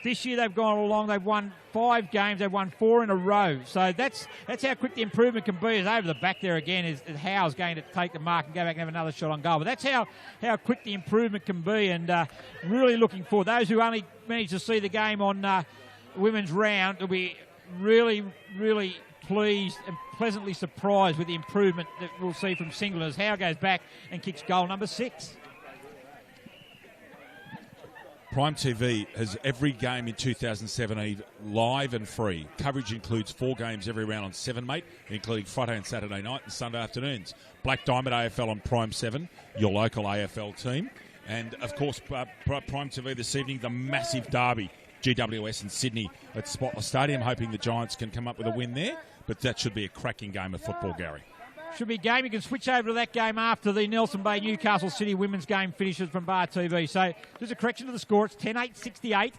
This year they've gone along. They've won 5 games. They've won 4 in a row. So that's how quick the improvement can be. Is over the back there again is Howe's going to take the mark and go back and have another shot on goal. But that's how quick the improvement can be, and really looking forward. Those who only managed to see the game on women's round will be really, really pleased and pleasantly surprised with the improvement that we'll see from Singleton as Howe goes back and kicks goal number 6. Prime TV has every game in 2017 live and free. Coverage includes 4 games every round on 7, mate, including Friday and Saturday night and Sunday afternoons. Black Diamond AFL on Prime 7, your local AFL team. And, of course, Prime TV this evening, the massive derby, GWS and Sydney at Spotless Stadium, hoping the Giants can come up with a win there. But that should be a cracking game of football, Gary. Should be a game. You can switch over to that game after the Nelson Bay Newcastle City women's game finishes from Bar TV. So there's a correction to the score. It's 10-8-68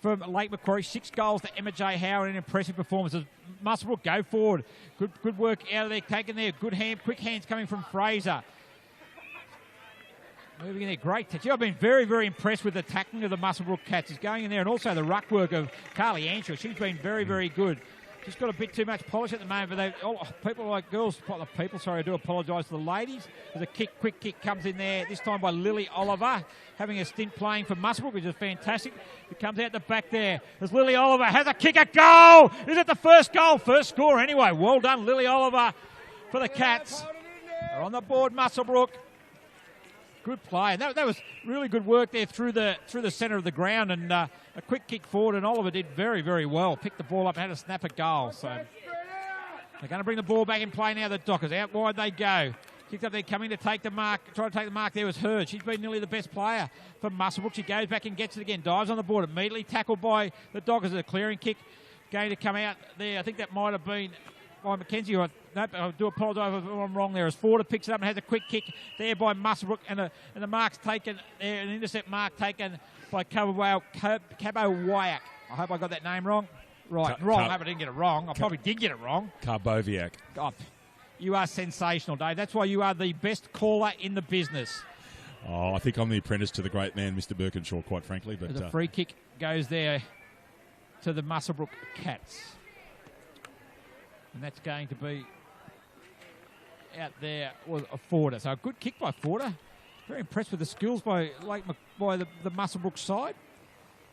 from Lake Macquarie. 6 goals to Emma J. Howard. An impressive performance. Muswellbrook go forward. Good work out of there. Taking there. Good hand. Quick hands coming from Fraser. Moving in there. Great touch. I've been very, very impressed with the tackling of the Muswellbrook Cats. He's going in there. And also the ruck work of Carly Anshaw. She's been very, very good. She's got a bit too much polish at the moment, but people like girls, I do apologise to the ladies. There's a quick kick comes in there, this time by Lily Oliver, having a stint playing for Muswellbrook, which is fantastic. It comes out the back there. As Lily Oliver has a kick, a goal! Is it the first goal? First score anyway. Well done, Lily Oliver, for the Cats. They're on the board, Muswellbrook. Good play. And that was really good work there through the centre of the ground, and a quick kick forward, and Oliver did very, very well. Picked the ball up and had a snap at goal. So they're going to bring the ball back in play now. The Dockers out wide they go. Kicked up there, coming to take the mark. Trying to take the mark there was Hurd. She's been nearly the best player for Muswellbrook. She goes back and gets it again. Dives on the board immediately. Tackled by the Dockers. A clearing kick going to come out there. I think that might have been by Mackenzie. I do apologise if I'm wrong there. As Forder picks it up and has a quick kick there by Muswellbrook, and the mark's taken there, an intercept mark taken by Cabo Wyack. I hope I got that name wrong. Right, wrong. I hope I didn't get it wrong. I probably did get it wrong. Carboviak. Oh, you are sensational, Dave. That's why you are the best caller in the business. Oh, I think I'm the apprentice to the great man, Mr. Birkinshaw, quite frankly. But the free kick goes there to the Muswellbrook Cats. And that's going to be out there was a Forder. So a good kick by Forder. Very impressed with the skills by the Muswellbrook side.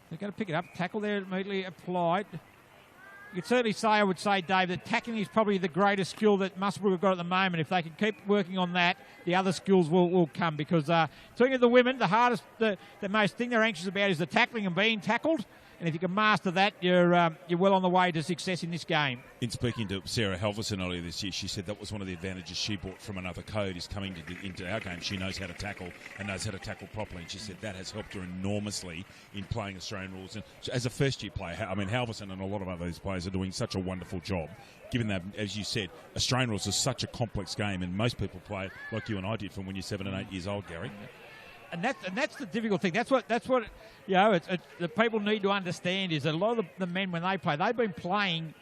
They're going to pick it up. Tackle there immediately applied. You could certainly say, I would say, Dave, that tackling is probably the greatest skill that Muswellbrook have got at the moment. If they can keep working on that, the other skills will come. Because talking of the women, the hardest, the most thing they're anxious about is the tackling and being tackled. And if you can master that, you're well on the way to success in this game. In speaking to Sarah Halverson earlier this year, she said that was one of the advantages she brought from another code, is coming into our game. She knows how to tackle and knows how to tackle properly. And she said that has helped her enormously in playing Australian rules. And as a first-year player, I mean, Halverson and a lot of other players are doing such a wonderful job, given that, as you said, Australian rules is such a complex game, and most people play it like you and I did from when you're 7 and 8 years old, Gary. And that's the difficult thing. That's what the people need to understand is that a lot of the men, when they play, they've been playing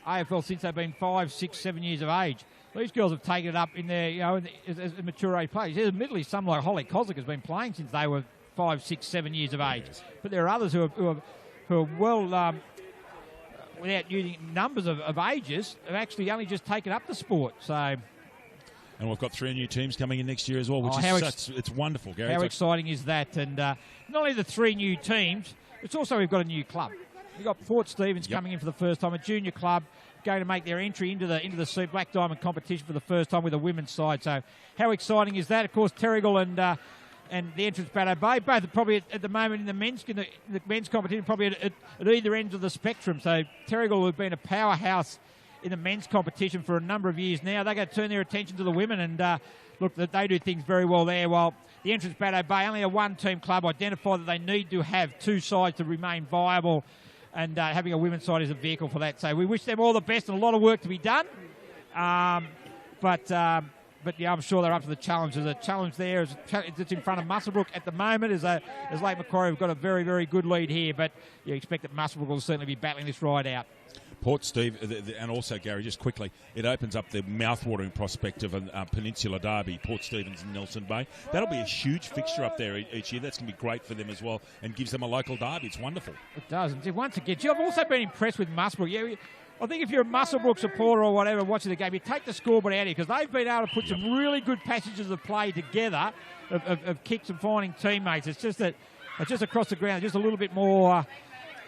AFL since they've been 5, 6, 7 years of age. These girls have taken it up in their, as mature age players. Admittedly, some like Holly Koslick has been playing since they were 5, 6, 7 years of age. Yes. But there are others who are well, without using numbers of ages, have actually only just taken up the sport. So. And we've got 3 new teams coming in next year as well, which is it's wonderful, Gary. How exciting is that? And not only the 3 new teams, it's also we've got a new club. We've got Port Stephens coming in for the first time, a junior club going to make their entry into the Black Diamond competition for the first time with a women's side. So how exciting is that? Of course, Terrigal and the entrance Batto Bay, both probably at the moment in the men's competition, probably at either ends of the spectrum. So Terrigal have been a powerhouse in the men's competition for a number of years now. They're going to turn their attention to the women, and look, they do things very well there. While the entrance Batto Bay, only a 1-team club, identify that they need to have 2 sides to remain viable, and having a women's side is a vehicle for that. So we wish them all the best, and a lot of work to be done. But yeah, I'm sure they're up to the challenge. There's a challenge there. It's in front of Muswellbrook at the moment. As Lake Macquarie have got a very, very good lead here, but you expect that Muswellbrook will certainly be battling this ride out. Port Steve, and also, Gary, just quickly, it opens up the mouth-watering prospect of a Peninsula Derby, Port Stephens and Nelson Bay. That'll be a huge fixture up there each year. That's going to be great for them as well, and gives them a local derby. It's wonderful. It does. And once again, I've also been impressed with Muswellbrook. Yeah, I think if you're a Muswellbrook supporter or whatever watching the game, you take the scoreboard out here, because they've been able to put some really good passages of play together of kicks and finding teammates. It's just that it's just across the ground, just a little bit more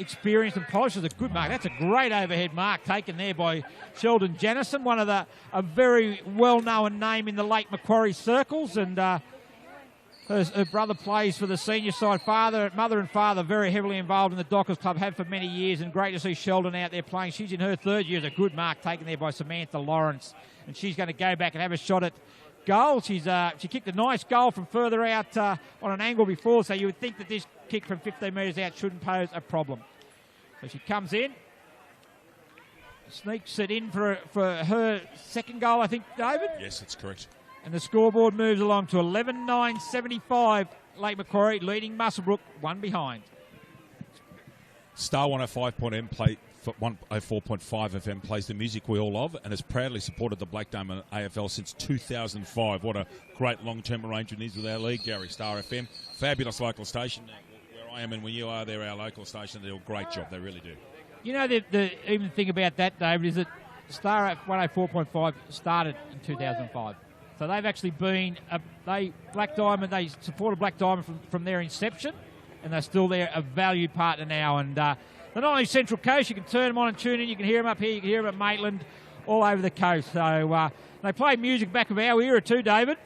experienced and polished. Is a good mark. That's a great overhead mark taken there by Sheldon Jennison, one of a very well-known name in the Lake Macquarie circles, and her brother plays for the senior side. Mother and father very heavily involved in the Dockers Club, have for many years, and great to see Sheldon out there playing. She's in her 3rd year. It's a good mark taken there by Samantha Lawrence, and she's going to go back and have a shot at goal. She kicked a nice goal from further out on an angle before, so you would think that this kick from 15 metres out shouldn't pose a problem. So she comes in, sneaks it in for her second goal, I think, David? Yes, that's correct. And the scoreboard moves along to 11-9-75. Lake Macquarie leading Muswellbrook, one behind. Star 105.m play 104.5 FM plays the music we all love and has proudly supported the Black Diamond AFL since 2005. What a great long-term arrangement is with our league, Gary. Star FM, fabulous local station. Where I am and where you are, they're our local station. They do a great job. They really do. You know, the even thing about that, David, is that Star 104.5 started in 2005. So they've actually been, Black Diamond, they supported Black Diamond from their inception, and they're still there, a valued partner now. And they're not only Central Coast, you can turn them on and tune in, you can hear them up here, you can hear them at Maitland, all over the coast. So they play music back of our era too, David.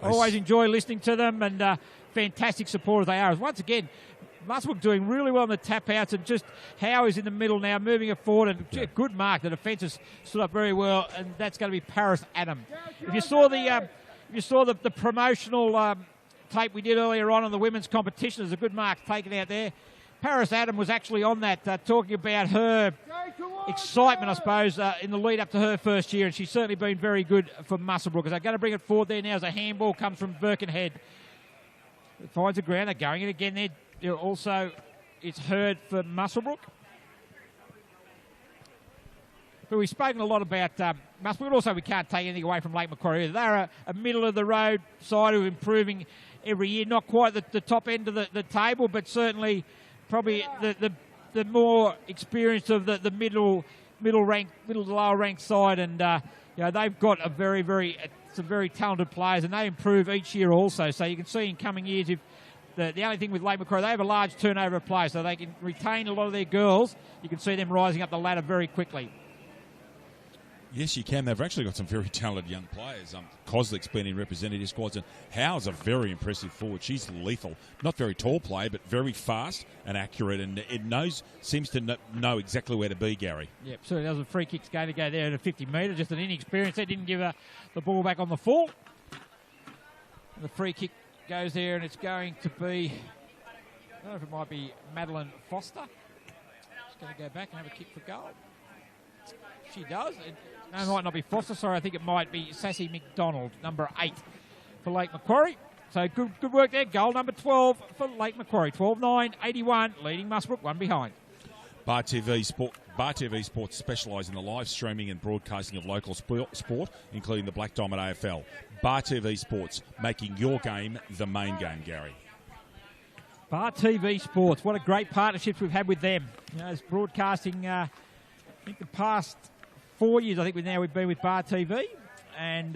I always enjoy listening to them, and fantastic supporters they are. Once again, Muswellbrook doing really well in the tap-outs, and just Howe is in the middle now, moving it forward, and good mark. The defence has stood up very well, and that's going to be Paris Adam. If you saw the promotional tape we did earlier on the women's competition, there's a good mark taken out there. Paris Adam was actually on that, talking about her excitement, I suppose, in the lead up to her first year, and she's certainly been very good for Muswellbrook. They're going to bring it forward there now as a handball comes from Birkenhead. It finds the ground, they're going it again there. Also, it's heard for Muswellbrook. But we've spoken a lot about Muswellbrook. Also, we can't take anything away from Lake Macquarie either. They're a middle-of-the-road side who are improving every year. Not quite the top end of the table, but certainly probably the more experienced of the middle to lower ranked side. And they've got some very talented players, and they improve each year also. So you can see in coming years, if the only thing with Lake Macquarie, they have a large turnover of players, so they can retain a lot of their girls. You can see them rising up the ladder very quickly. Yes, you can. They've actually got some very talented young players. Kozlik's been in representative squads, and Howe's a very impressive forward. She's lethal. Not very tall player, but very fast and accurate, and it seems to know exactly where to be, Gary. Yep, so there was a free kick's going to go there at a 50 metre, just an inexperience. They didn't give the ball back on the full. The free kick goes there, and it's going to be, I don't know if it might be Madeline Foster. She's going to go back and have a kick for goal. She does. No, it might not be Foster, sorry. I think it might be Sassy McDonald, number 8 for Lake Macquarie. So good work there. Goal number 12 for Lake Macquarie. 12-9-81, leading Muswellbrook, one behind. Bar TV Sports specialise in the live streaming and broadcasting of local sport, including the Black Diamond AFL. Bar TV Sports, making your game the main game, Gary. Bar TV Sports, what a great partnership we've had with them. It's broadcasting, I think the past 4 years, I think we've been with Bar TV, and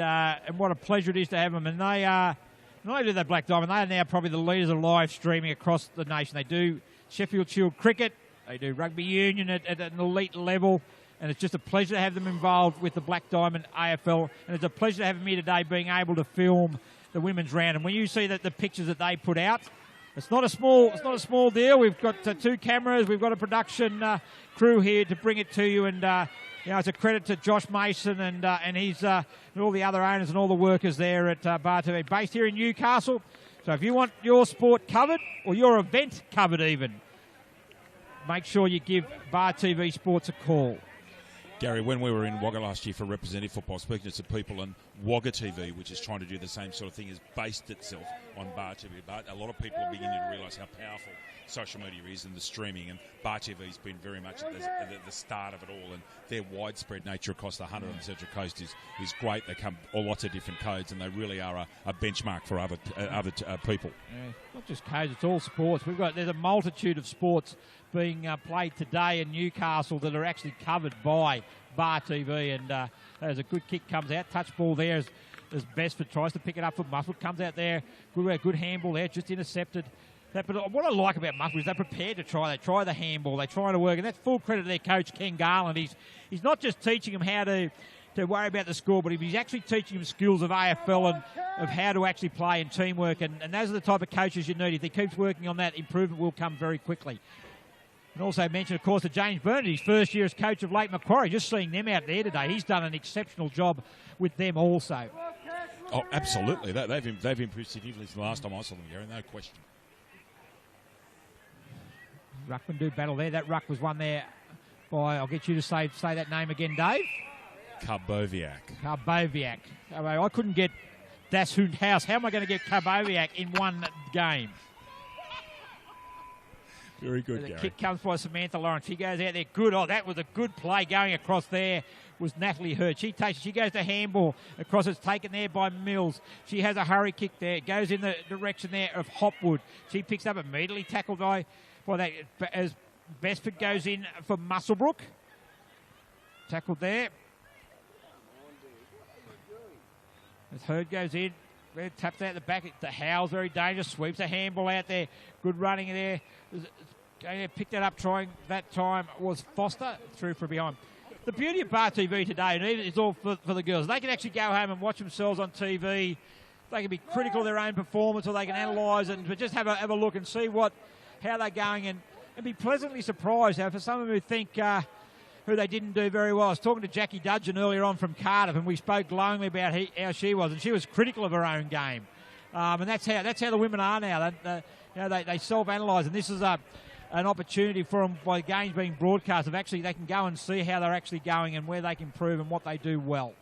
what a pleasure it is to have them. And they are, not only do they Black Diamond, they are now probably the leaders of live streaming across the nation. They do Sheffield Shield cricket, they do rugby union at an elite level, and it's just a pleasure to have them involved with the Black Diamond AFL. And it's a pleasure to have them here today, being able to film the women's round. And when you see the pictures that they put out, it's not a small deal. We've got 2 cameras, we've got a production crew here to bring it to you, and it's a credit to Josh Mason and his and all the other owners and all the workers there at Bar TV, based here in Newcastle. So if you want your sport covered, or your event covered even, make sure you give Bar TV Sports a call. Gary, when we were in Wagga last year for representative football, speaking to some people, and Wagga TV, which is trying to do the same sort of thing, has based itself on Bar TV. But a lot of people are beginning to realise how powerful social media is and the streaming, and Bar TV's been very much at the start of it all, and their widespread nature across the 100 on the Central Coast is great. They come all lots of different codes, and they really are a benchmark for other people. Yeah, not just codes, it's all sports. There's a multitude of sports being played today in Newcastle that are actually covered by Bar TV, and as a good kick comes out, touch ball there as Besford tries to pick it up for Muswellbrook, comes out there, good handball there, just intercepted. But what I like about Muswellbrook is they're prepared to try. They try the handball, they try to work, and that's full credit to their coach, Ken Garland. He's not just teaching them how to worry about the score, but he's actually teaching them skills of AFL and of how to actually play in teamwork, and those are the type of coaches you need. If he keeps working on that, improvement will come very quickly. And also mention, of course, to James Burnett, his first year as coach of Lake Macquarie. Just seeing them out there today, he's done an exceptional job with them also. Oh, absolutely. They've improved significantly since the last time I saw them, Gary, no question. Ruckman do battle there. That ruck was won there by, I'll get you to say that name again, Dave. Carboviak. I couldn't get Das Hundhaus. How am I going to get Carboviak in one game? Very good, The Gary. kick comes by Samantha Lawrence. She goes out there. Good. Oh, that was a good play going across there. Was Natalie Hurd. She goes to handball across. It's taken there by Mills. She has a hurry kick there. It goes in the direction there of Hopwood. She picks up immediately, tackled by that as Besford goes in for Muswellbrook. Tackled there. As Hurd goes in, taps out the back. The Howell's very dangerous. Sweeps a handball out there. Good running there. Going to pick that up, trying that time was Foster through from behind. The beauty of Bar TV today, and it's all for the girls, they can actually go home and watch themselves on TV. They can be critical of their own performance, or they can analyse it and just have a look and see how they're going and be pleasantly surprised. Now, for some of them who think who they didn't do very well, I was talking to Jackie Dudgeon earlier on from Cardiff, and we spoke glowingly about how she was, and she was critical of her own game. And that's how the women are now. They self-analyse, and this is an opportunity for them, by games being broadcast, of actually they can go and see how they're actually going and where they can improve and what they do well.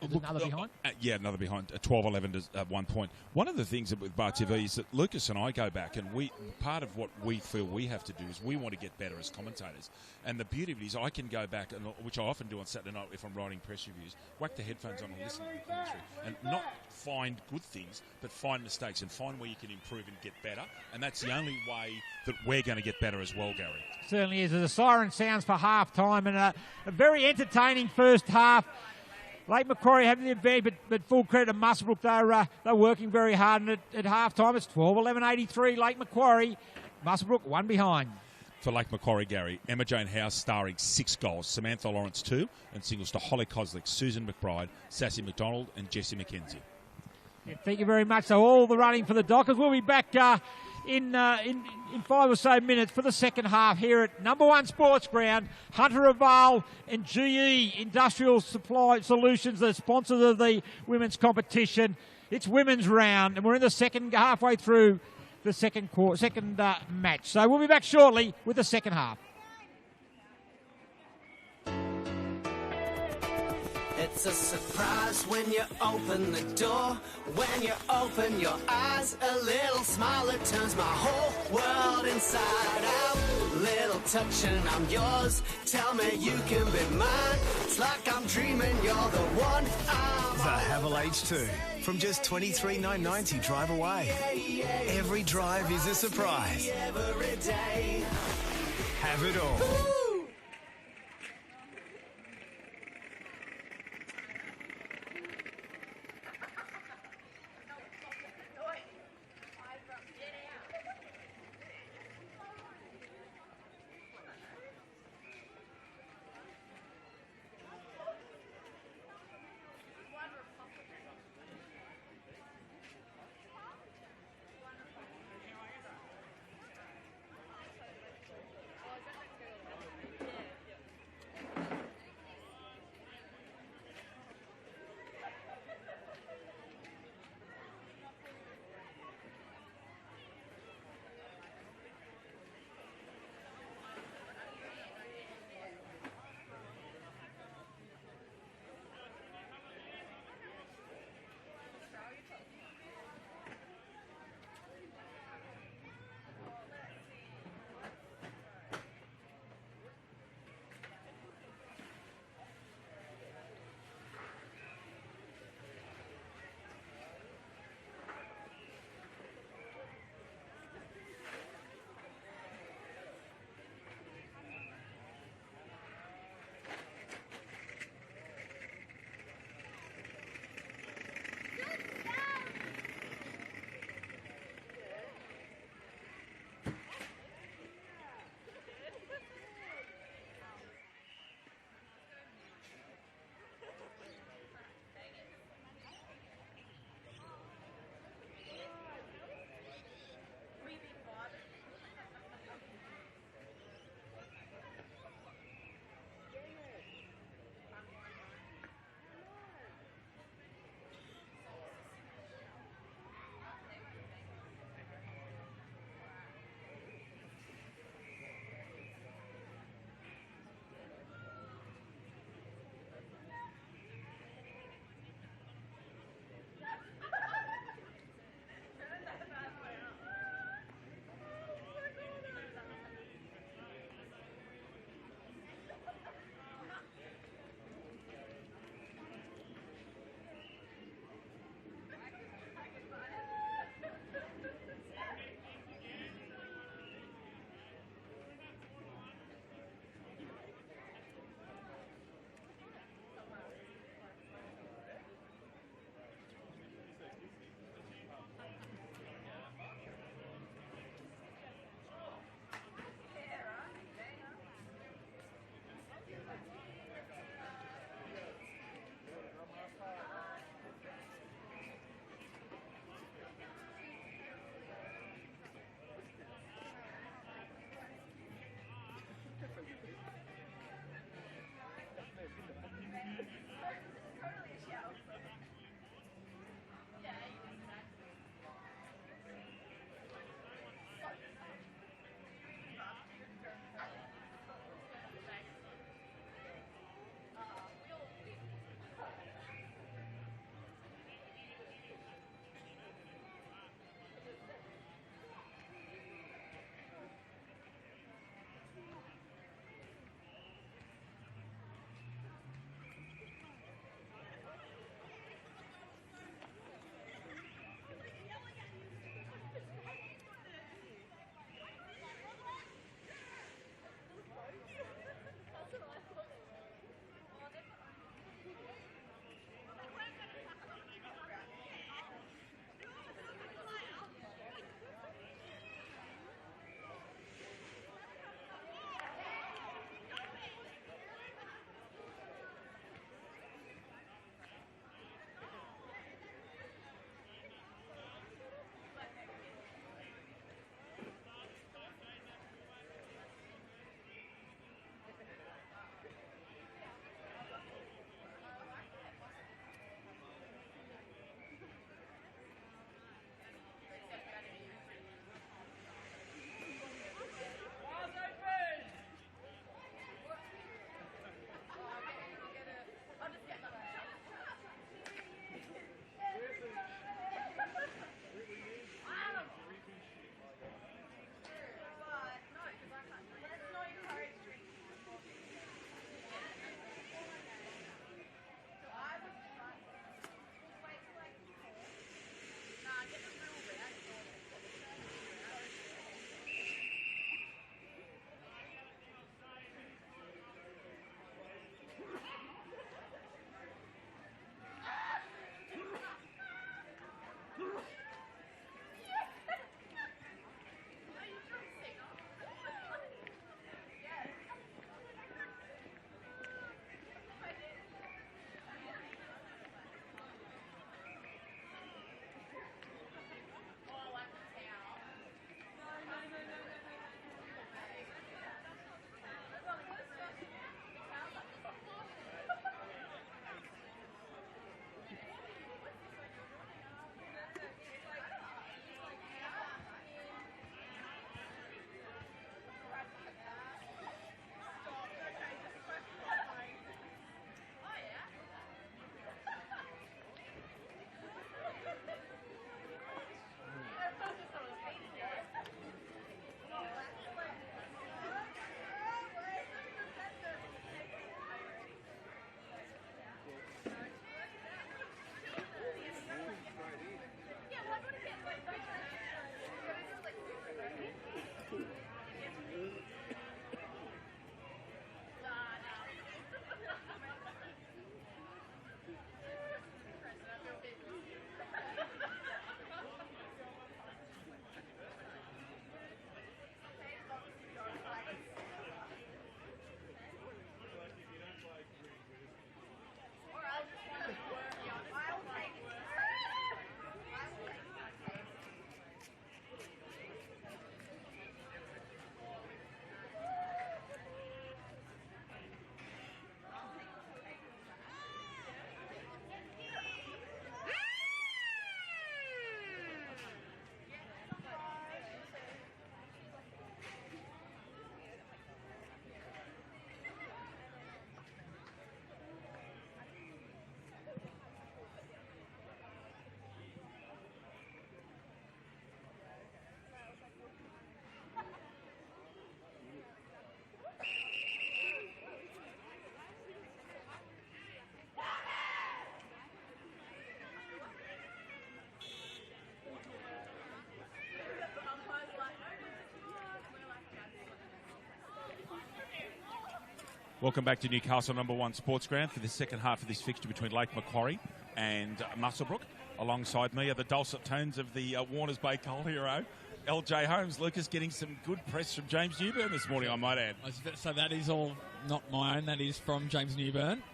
Another behind? Another behind. 12-11 at 1 point. One of the things with Bar TV is that Lucas and I go back, and part of what we feel we have to do is we want to get better as commentators. And the beauty of it is I can go back, which I often do on Saturday night if I'm writing press reviews, whack the headphones on and listen to the commentary. And not find good things, but find mistakes and find where you can improve and get better. And that's the only way that we're going to get better as well, Gary. Certainly is. The siren sounds for half-time, and a very entertaining first half. Lake Macquarie having the advantage, but full credit to Muswellbrook. They're working very hard, and at half-time it's 12-11-83 Lake Macquarie. Muswellbrook one behind. For Lake Macquarie, Gary, Emma Jane House starring 6 goals, Samantha Lawrence 2, and singles to Holly Koslick, Susan McBride, Sassy McDonald and Jessie McKenzie. Yeah, thank you very much. So all the running for the Dockers. We'll be back in 5 or so minutes for the second half here at number 1 Sports Ground. Hunter Oval and GE Industrial Supply Solutions, the sponsors of the women's competition. It's women's round, and we're in the second, halfway through the second match. So we'll be back shortly with the second half. It's a surprise when you open the door. When you open your eyes, a little smile that turns my whole world inside out. Little touch and I'm yours. Tell me you can be mine. It's like I'm dreaming you're the one I'm The Havel H2, from just $23,990 drive away. Every drive is a surprise. every day. Have it all. Welcome back to Newcastle #1 Sports Ground for the second half of this fixture between Lake Macquarie and Muswellbrook. Alongside me are the dulcet tones of the Warners Bay Coal hero, LJ Holmes. Lucas getting some good press from James Newburn this morning, I might add. I was about to say, that is all not my own, that is from James Newburn.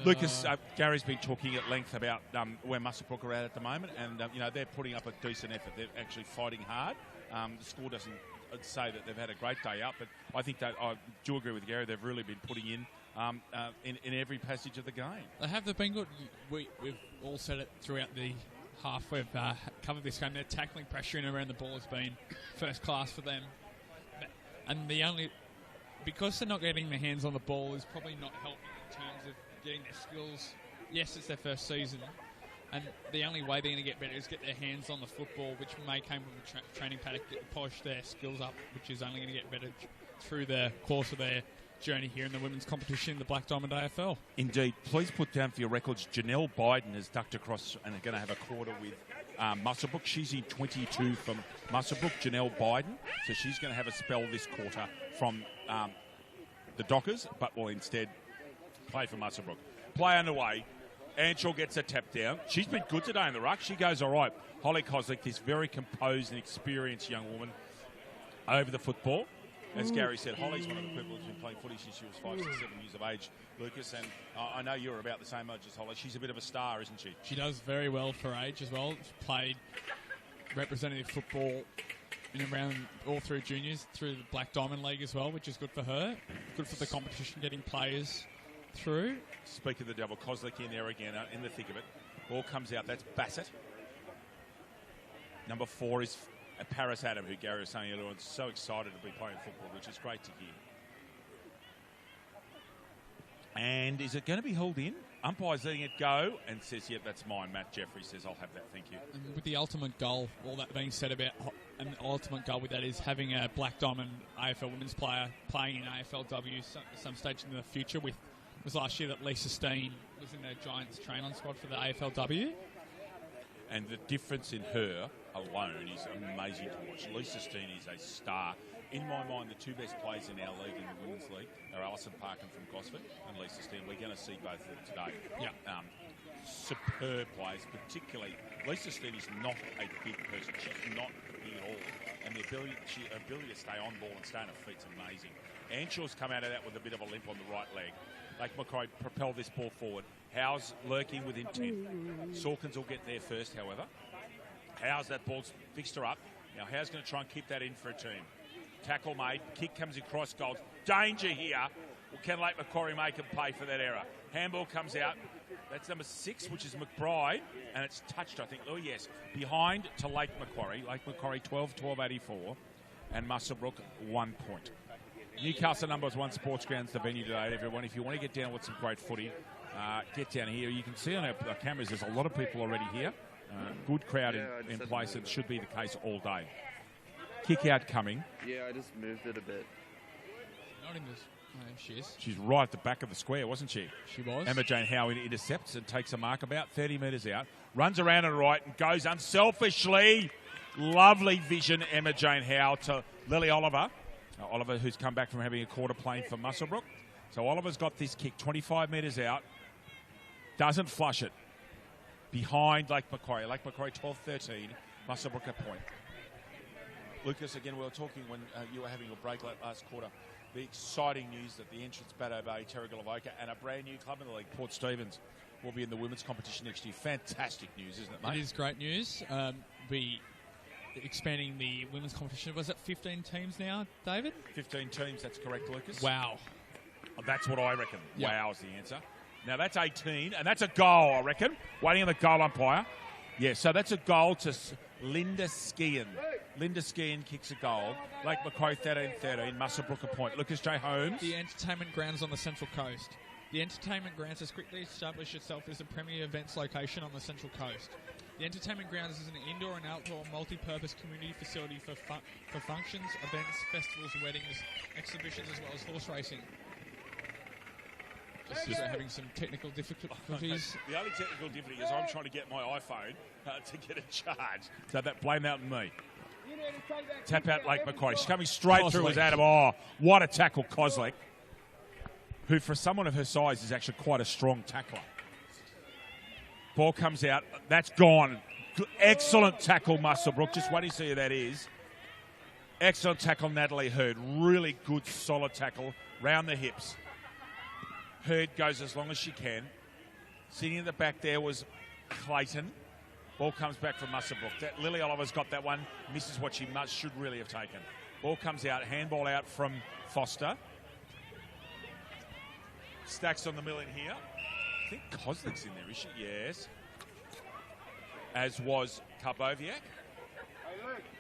Lucas, Gary's been talking at length about where Muswellbrook are at the moment, and they're putting up a decent effort. They're actually fighting hard. The score doesn't say that they've had a great day up, but I think that I do agree with Gary. They've really been putting in every passage of the game. They've been good. We've all said it throughout the half. We've covered this game. Their tackling, pressuring around the ball has been first class for them, and because they're not getting their hands on the ball is probably not helping in terms of getting their skills. Yes, it's their first season, and the only way they're going to get better is get their hands on the football, which may come from the training paddock, polish their skills up, which is only going to get better through the course of their journey here in the women's competition in the Black Diamond AFL. Indeed. Please put down for your records, Janelle Biden has ducked across and are going to have a quarter with Muswellbrook. She's in 22 from Muswellbrook, Janelle Biden. So she's going to have a spell this quarter from the Dockers, but will instead play for Muswellbrook. Play underway. Anshaw gets a tap down. She's been good today in the ruck. She goes all right. Holly Koslick, this very composed and experienced young woman, over the football. As Gary said, Holly's one of the people who's been playing footy since she was 5, 6, 7 years of age, Lucas, and I know you're about the same age as Holly. She's a bit of a star, isn't she? She does very well for age as well. She's played representative football in around all through juniors, through the Black Diamond League as well, which is good for her. Good for the competition, getting players through. Speak of the devil, Koslick in there again, in the thick of it. Ball comes out, that's Bassett. Number 4 is Paris Adam, who Gary was saying earlier on, so excited to be playing football, which is great to hear. And is it going to be held in? Umpire's letting it go and says, yep, that's mine. Matt Jeffrey says, I'll have that, thank you. And with the ultimate goal, all that being said about, and the ultimate goal with that is having a Black Diamond AFL women's player playing in AFLW some stage in the future. It was last year that Lisa Steen was in the Giants train-on squad for the AFLW. And the difference in her alone is amazing to watch. Lisa Steen is a star. In my mind, the two best players in our league, in the women's league, are Alison Parkin from Gosford and Lisa Steen. We're going to see both of them today. Yeah. Superb players, particularly. Lisa Steen is not a big person. She's not big at all. And the ability to stay on ball and stay on her feet is amazing. Anshaw's come out of that with a bit of a limp on the right leg. Lake Macquarie propel this ball forward. Howe's lurking with intent. Sawkins will get there first, however. Howe's that ball's fixed her up. Now Howe's going to try and keep that in for a team. Tackle made. Kick comes across goals. Danger here. Well, can Lake Macquarie make them pay for that error? Handball comes out. That's number 6, which is McBride, and it's touched, I think. Oh, yes. Behind to Lake Macquarie. Lake Macquarie 12-84, and Muswellbrook 1 point. Newcastle #1 Sports Ground's the venue today, everyone. If you want to get down with some great footy, get down here. You can see on our cameras there's a lot of people already here. Good crowd in place. It should be the case all day. Kick out coming. Yeah, I just moved it a bit. Not in this. No, she is. She's right at the back of the square, wasn't she? She was. Emma Jane Howe intercepts and takes a mark about 30 metres out. Runs around on the right and goes unselfishly. Lovely vision, Emma Jane Howe to Lily Oliver. Oliver, who's come back from having a quarter playing for Muswellbrook. So Oliver's got this kick 25 metres out. Doesn't flush it. Behind Lake Macquarie. Lake Macquarie 12-13. Muswellbrook a point. Lucas, again, we were talking when you were having a break last quarter. The exciting news that the entrance Bateau Bay, Terrigalavoca, and a brand new club in the league, Port Stephens, will be in the women's competition next year. Fantastic news, isn't it, mate? It is great news. Expanding the women's competition. Was it 15 teams now, David? 15 teams, that's correct, Lucas. Wow. That's what I reckon. Yep. Wow is the answer. Now, that's 18, and that's a goal, I reckon. Waiting on the goal umpire. Yeah, so that's a goal to Linda Skian. Linda Skian kicks a goal. Lake Macquarie 13-13, Muswellbrook a point. Lucas J. Holmes. The entertainment grounds on the Central Coast. The entertainment grounds has quickly established itself as a premier events location on the Central Coast. The entertainment grounds is an indoor and outdoor multi-purpose community facility for functions, events, festivals, weddings, exhibitions, as well as horse racing. Just having some technical difficulties. The only technical difficulty is I'm trying to get my iPhone to get a charge. So blame that on me. Tap out Lake Macquarie. She's coming straight through as Adam. Oh, what a tackle, Koslick. who for someone of her size is actually quite a strong tackler. Ball comes out. That's gone. Excellent tackle, Muswellbrook. Just wait to see who that is. Excellent tackle, Natalie Hurd. Really good, solid tackle. Round the hips. Hurd goes as long as she can. Sitting in the back there was Clayton. Ball comes back from Muswellbrook. Lily Oliver's got that one. Misses what she should really have taken. Ball comes out. Handball out from Foster. Stacks on the mill in here. I think Kozlik's in there, is she? Yes. As was Karboviak.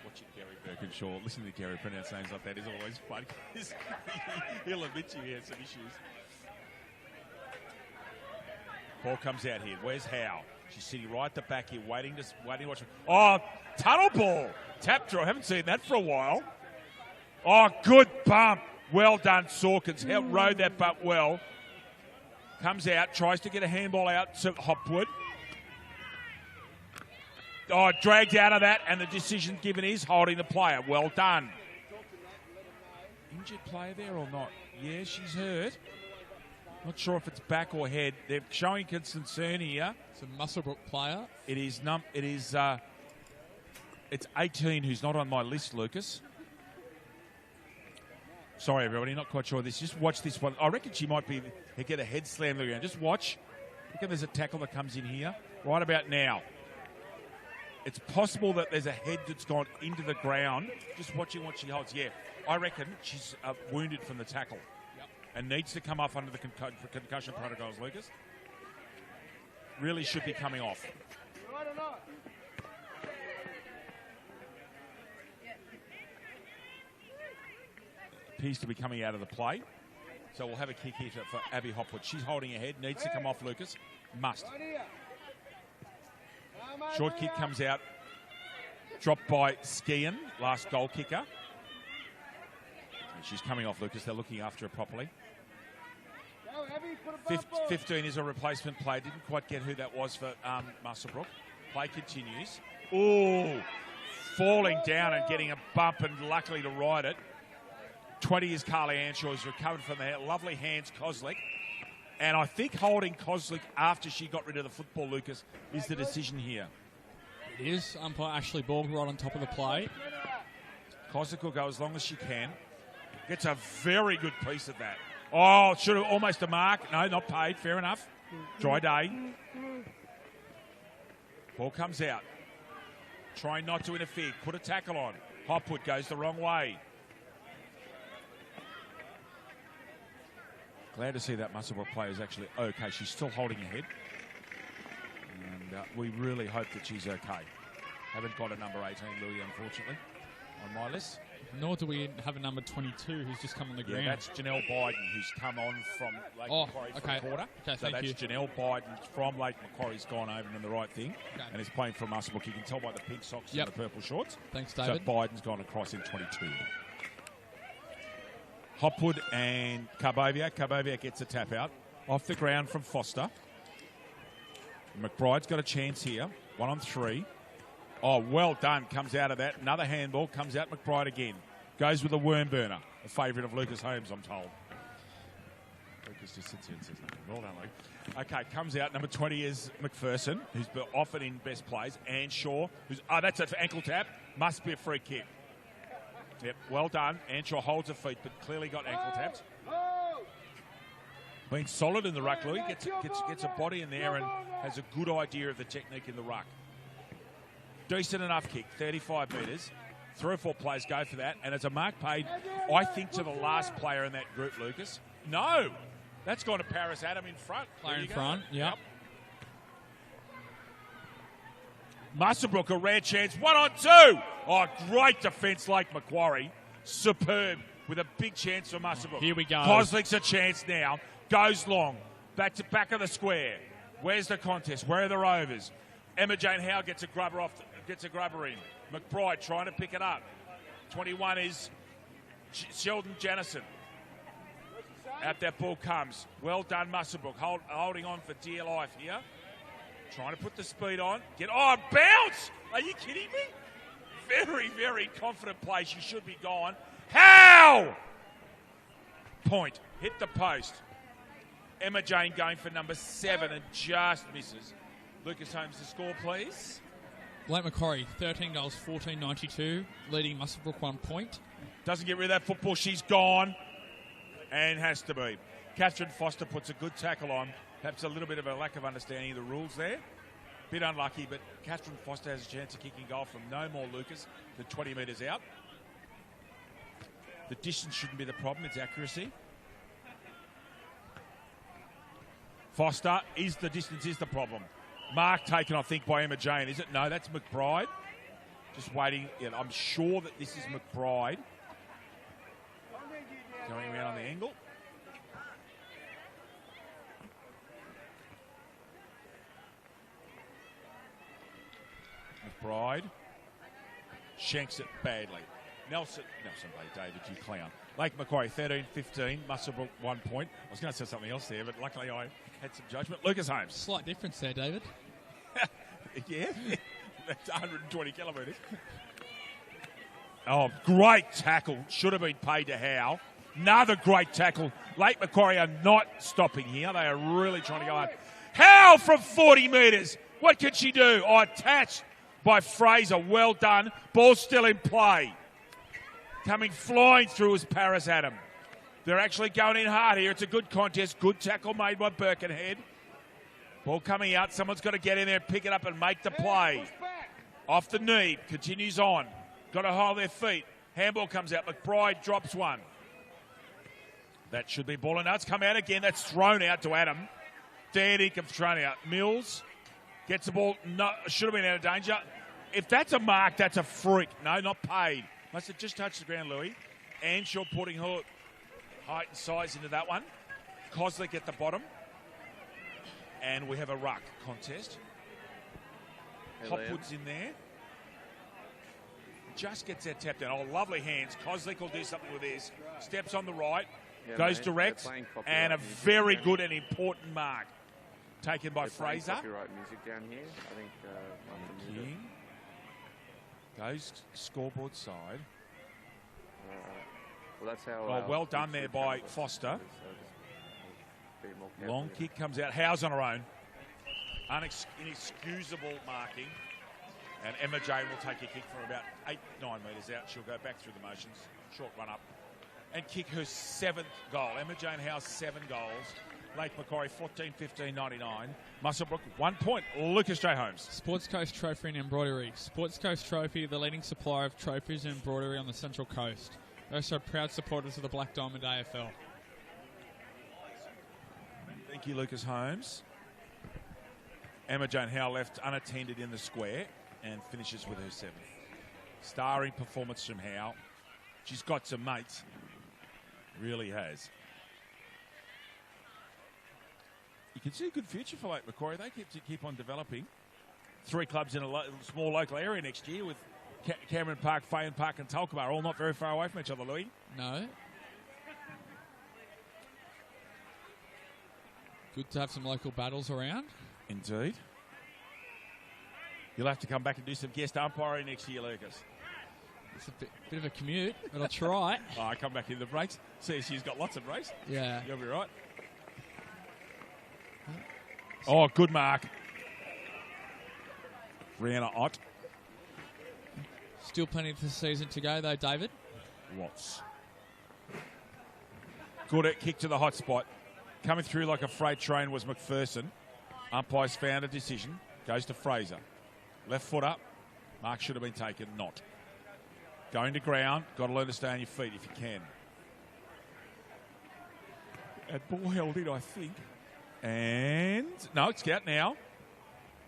Watch it, Gary Birkinshaw. Listen to Gary pronounce names like that is always fun. He'll admit you he had some issues. Ball comes out here. Where's Howe? She's sitting right at the back here, waiting to watch. Oh, tunnel ball. Tap draw. Haven't seen that for a while. Oh, good bump. Well done, Sawkins. Rode that bump well. Comes out, tries to get a handball out to Hopwood. Oh, dragged out of that, and the decision given is holding the player. Well done. Injured player there or not? Yeah, she's hurt. Not sure if it's back or head. They're showing concern here. It's a Muswellbrook player. It's 18 who's not on my list, Lucas. Sorry, everybody, not quite sure this. Just watch this one. I reckon she might get a head slam to the ground. Just watch. Look at there's a tackle that comes in here right about now. It's possible that there's a head that's gone into the ground. Just watching what she holds. Yeah, I reckon she's wounded from the tackle and needs to come off under the concussion protocols, Lucas. Really should be coming off. Appears to be coming out of the play. So we'll have a kick here for Abby Hopwood. She's holding her head. Needs to come off, Lucas. Must. Short kick comes out. Dropped by Skian, last goal kicker. And she's coming off, Lucas. They're looking after her properly. 15 is a replacement play. Didn't quite get who that was for Muswellbrook. Play continues. Ooh, falling down and getting a bump and luckily to ride it. 20 is Carly Anshaw, who's recovered from that. Lovely hands, Kozlik. And I think holding Kozlik after she got rid of the football, Lucas, is the decision here. It is. Umpire Ashley Borg right on top of the play. Kozlik will go as long as she can. Gets a very good piece of that. Oh, should have almost a mark. No, not paid. Fair enough. Dry day. Ball comes out. Trying not to interfere. Put a tackle on. Hopwood goes the wrong way. Glad to see that Muswellbrook player is actually okay. She's still holding her head. And we really hope that she's okay. Haven't got a number 18, Louis, unfortunately, on my list. Nor do we have a number 22 who's just come on the ground. Yeah, that's Janelle Biden, who's come on from Lake Macquarie for a quarter. Okay, so that's Janelle Biden from Lake Macquarie's gone over and done the right thing. Okay. And is playing for Muswellbrook. You can tell by the pink socks and the purple shorts. Thanks, David. So Biden's gone across in 22. Hopwood and Karboviak. Karboviak gets a tap out. Off the ground from Foster. McBride's got a chance here. 1 on 3. Oh, well done. Comes out of that. Another handball. Comes out McBride again. Goes with a worm burner. A favourite of Lucas Holmes, I'm told. Lucas just sits here and says nothing. Well done, Luke. Okay, comes out. Number 20 is McPherson, who's been often in best plays. And Shaw, who's... Oh, that's an ankle tap. Must be a free kick. Yep, well done. Anshaw holds her feet, but clearly got ankle tapped. Been solid in the ruck, Louis. Gets a body in there and has a good idea of the technique in the ruck. Decent enough kick, 35 metres. 3 or 4 players go for that, and it's a mark paid, I think, to the last player in that group, Lucas. No! That's gone to Paris Adam in front. Player in front, yep. Muswellbrook, a rare chance. 1 on 2. Oh, great defence like Macquarie. Superb with a big chance for Muswellbrook. Here we go. Kozlik's a chance now. Goes long. Back of the square. Where's the contest? Where are the Rovers? Emma Jane Howe gets a grubber in. McBride trying to pick it up. 21 is Sheldon Janison. Out that ball comes. Well done, Muswellbrook. Holding on for dear life here. Trying to put the speed on. Bounce! Are you kidding me? Very, very confident play. She should be gone. How? Point. Hit the post. Emma Jane going for number 7 and just misses. Lucas Holmes, the score, please. Lake Macquarie, 13 goals, 14.92, leading Muswellbrook 1 point. Doesn't get rid of that football. She's gone and has to be. Catherine Foster puts a good tackle on. Perhaps a little bit of a lack of understanding of the rules there. Bit unlucky, but Catherine Foster has a chance of kicking goal from no more, Lucas, than 20 metres out. The distance shouldn't be the problem, it's accuracy. Foster, the distance is the problem. Mark taken, I think, by Emma Jane, is it? No, that's McBride. Just waiting. Yeah, I'm sure that this is McBride. Going around on the angle. McBride shanks it badly. Nelson Bay, David, you clown. Lake Macquarie, 13-15. Muswellbrook, 1 point. I was going to say something else there, but luckily I had some judgment. Lucas Holmes. Slight difference there, David. Yeah, that's 120 kilometres. Oh, great tackle. Should have been paid to Howe. Another great tackle. Lake Macquarie are not stopping here. They are really trying to go hard. Howe from 40 metres. What can she do? Oh, attached by Fraser. Well done. Ball still in play. Coming flying through is Paris Adam. They're actually going in hard here. It's a good contest. Good tackle made by Birkenhead. Ball coming out. Someone's got to get in there, pick it up and make the play. Off the knee. Continues on. Got to hold their feet. Handball comes out. McBride drops one. That should be ball. And now it's come out again. That's thrown out to Adam. Danny thrown out. Mills gets the ball. No, should have been out of danger. If that's a mark, that's a freak. No, not paid. Must have just touched the ground, Louis. Anshaw putting her height and size into that one. Koslick at the bottom. And we have a ruck contest. Hey, Hopwood's in there. Just gets that tap down. Oh, lovely hands. Koslick will do something with this. Steps on the right. Yeah, goes mate, direct. And a very good and important mark. Taken by Fraser. Copyright music down here. I think King. Goes scoreboard side. well, that's how. Oh, well done there by Foster. Long kick comes out. Howe's on her own. Inexcusable marking. And Emma Jane will take a kick from about 8-9 metres out. She'll go back through the motions. Short run up. And kick her 7th goal. Emma Jane Howe's 7 goals. Lake Macquarie 14-15-99. Muswellbrook 1 point. Lucas J. Holmes. Sports Coast Trophy and Embroidery. Sports Coast Trophy, the leading supplier of trophies and embroidery on the Central Coast. They're also proud supporters of the Black Diamond AFL. Thank you, Lucas Holmes. Emma Jane Howe left unattended in the square and finishes with her 7th. Starring performance from Howe. She's got some mates. Really has. You can see a good future for Lake Macquarie. They keep on developing. 3 clubs in a small local area next year with Cameron Park, Fayon Park and Tulkamar, all not very far away from each other, Louis. No. Good to have some local battles around. Indeed. You'll have to come back and do some guest umpiring next year, Lucas. It's a bit of a commute, but I'll try. I come back in the breaks. See, she's got lots of breaks. Yeah. You'll be right. Oh, good mark. Rihanna Ott. Still plenty of the season to go, though, David. Watts. Good at kick to the hot spot. Coming through like a freight train was McPherson. Umpires found a decision. Goes to Fraser. Left foot up. Mark should have been taken. Not. Going to ground. Got to learn to stay on your feet if you can. And ball held in, I think. And no, it's out now.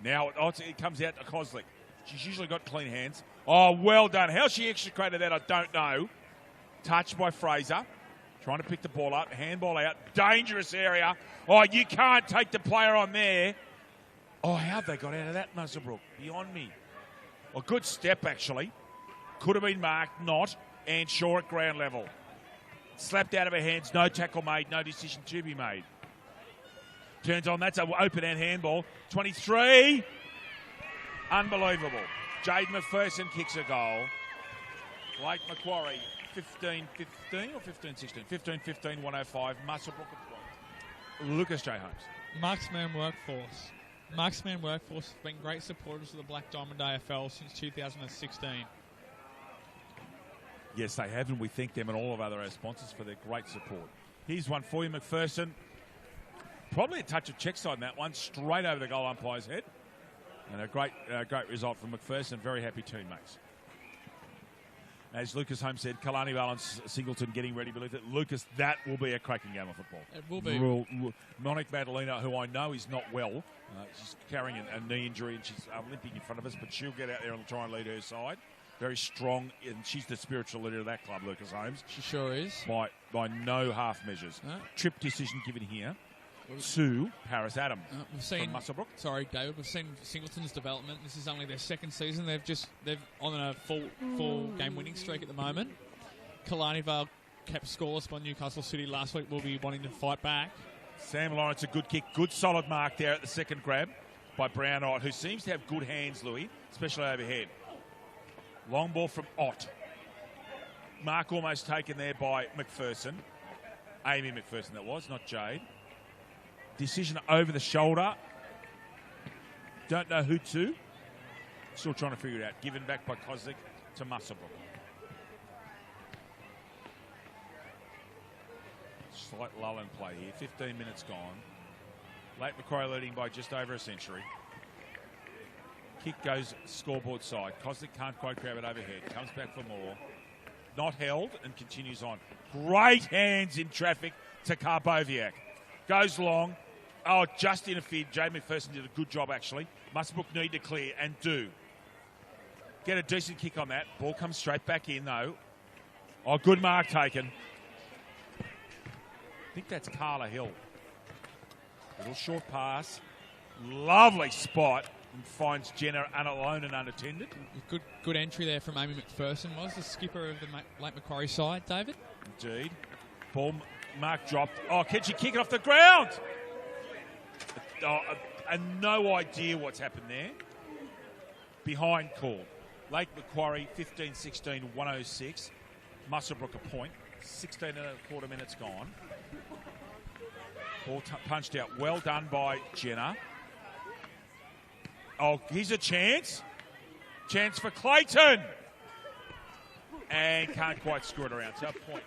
Now it comes out to Koslick. She's usually got clean hands. Oh, well done. How she extricated that, I don't know. Touched by Fraser. Trying to pick the ball up. Handball out. Dangerous area. Oh, you can't take the player on there. Oh, how'd they got out of that, Muswellbrook? Beyond me. A good step, actually. Could have been marked. Not. And Shaw at ground level. Slapped out of her hands. No tackle made. No decision to be made. Turns on. That's an open-hand handball. 23. Unbelievable. Jade McPherson kicks a goal. Lake Macquarie, 15-15 or 15-16? 15-15, 105. Muswellbrook a point. Lucas J. Holmes. Marksman Workforce. Marksman Workforce have been great supporters of the Black Diamond AFL since 2016. Yes, they have, and we thank them and all of our sponsors for their great support. Here's one for you, McPherson. Probably a touch of check side in that one, straight over the goal umpire's head. And a great result from McPherson. Very happy teammates. As Lucas Holmes said, Kalani Val and Singleton getting ready. Believe it, Lucas, that will be a cracking game of football. It will be. Monique Madalena, who I know is not well, she's carrying a knee injury and she's limping in front of us, but she'll get out there and try and lead her side. Very strong, and she's the spiritual leader of that club, Lucas Holmes. She sure is. By no half measures. No. Trip decision given here to Paris Adam we've seen, from Muswellbrook. Sorry, David. We've seen Singleton's development. This is only their second season. They're on a full game winning streak at the moment. Kalani Vale kept scoreless by Newcastle City last week. Will be wanting to fight back. Sam Lawrence, a good kick. Good solid mark there at the second grab by Brown Ott, who seems to have good hands, Louis, especially overhead. Long ball from Ott. Mark almost taken there by McPherson. Amy McPherson that was, not Jade. Decision over the shoulder. Don't know who to. Still trying to figure it out. Given back by Kozlik to Muswellbrook. Slight lull in play here. 15 minutes gone. Late Macquarie leading by just over a century. Kick goes scoreboard side. Kozlik can't quite grab it overhead. Comes back for more. Not held and continues on. Great hands in traffic to Karboviak. Goes long. Oh, just interfered. Jade McPherson did a good job, actually. Muswellbrook need to clear and do. Get a decent kick on that. Ball comes straight back in, though. Oh, good mark taken. I think that's Carla Hill. Little short pass. Lovely spot. And finds Jenna alone and unattended. Good entry there from Amy McPherson. Was the skipper of the Lake Macquarie side, David? Indeed. Ball mark dropped. Oh, can she kick it off the ground? No idea what's happened there. Behind call. Lake Macquarie 15-16, 106. Muswellbrook a point. 16 and a quarter minutes gone. Ball punched out. Well done by Jenna. Oh, here's a chance. Chance for Clayton. And can't quite screw it around. So a point.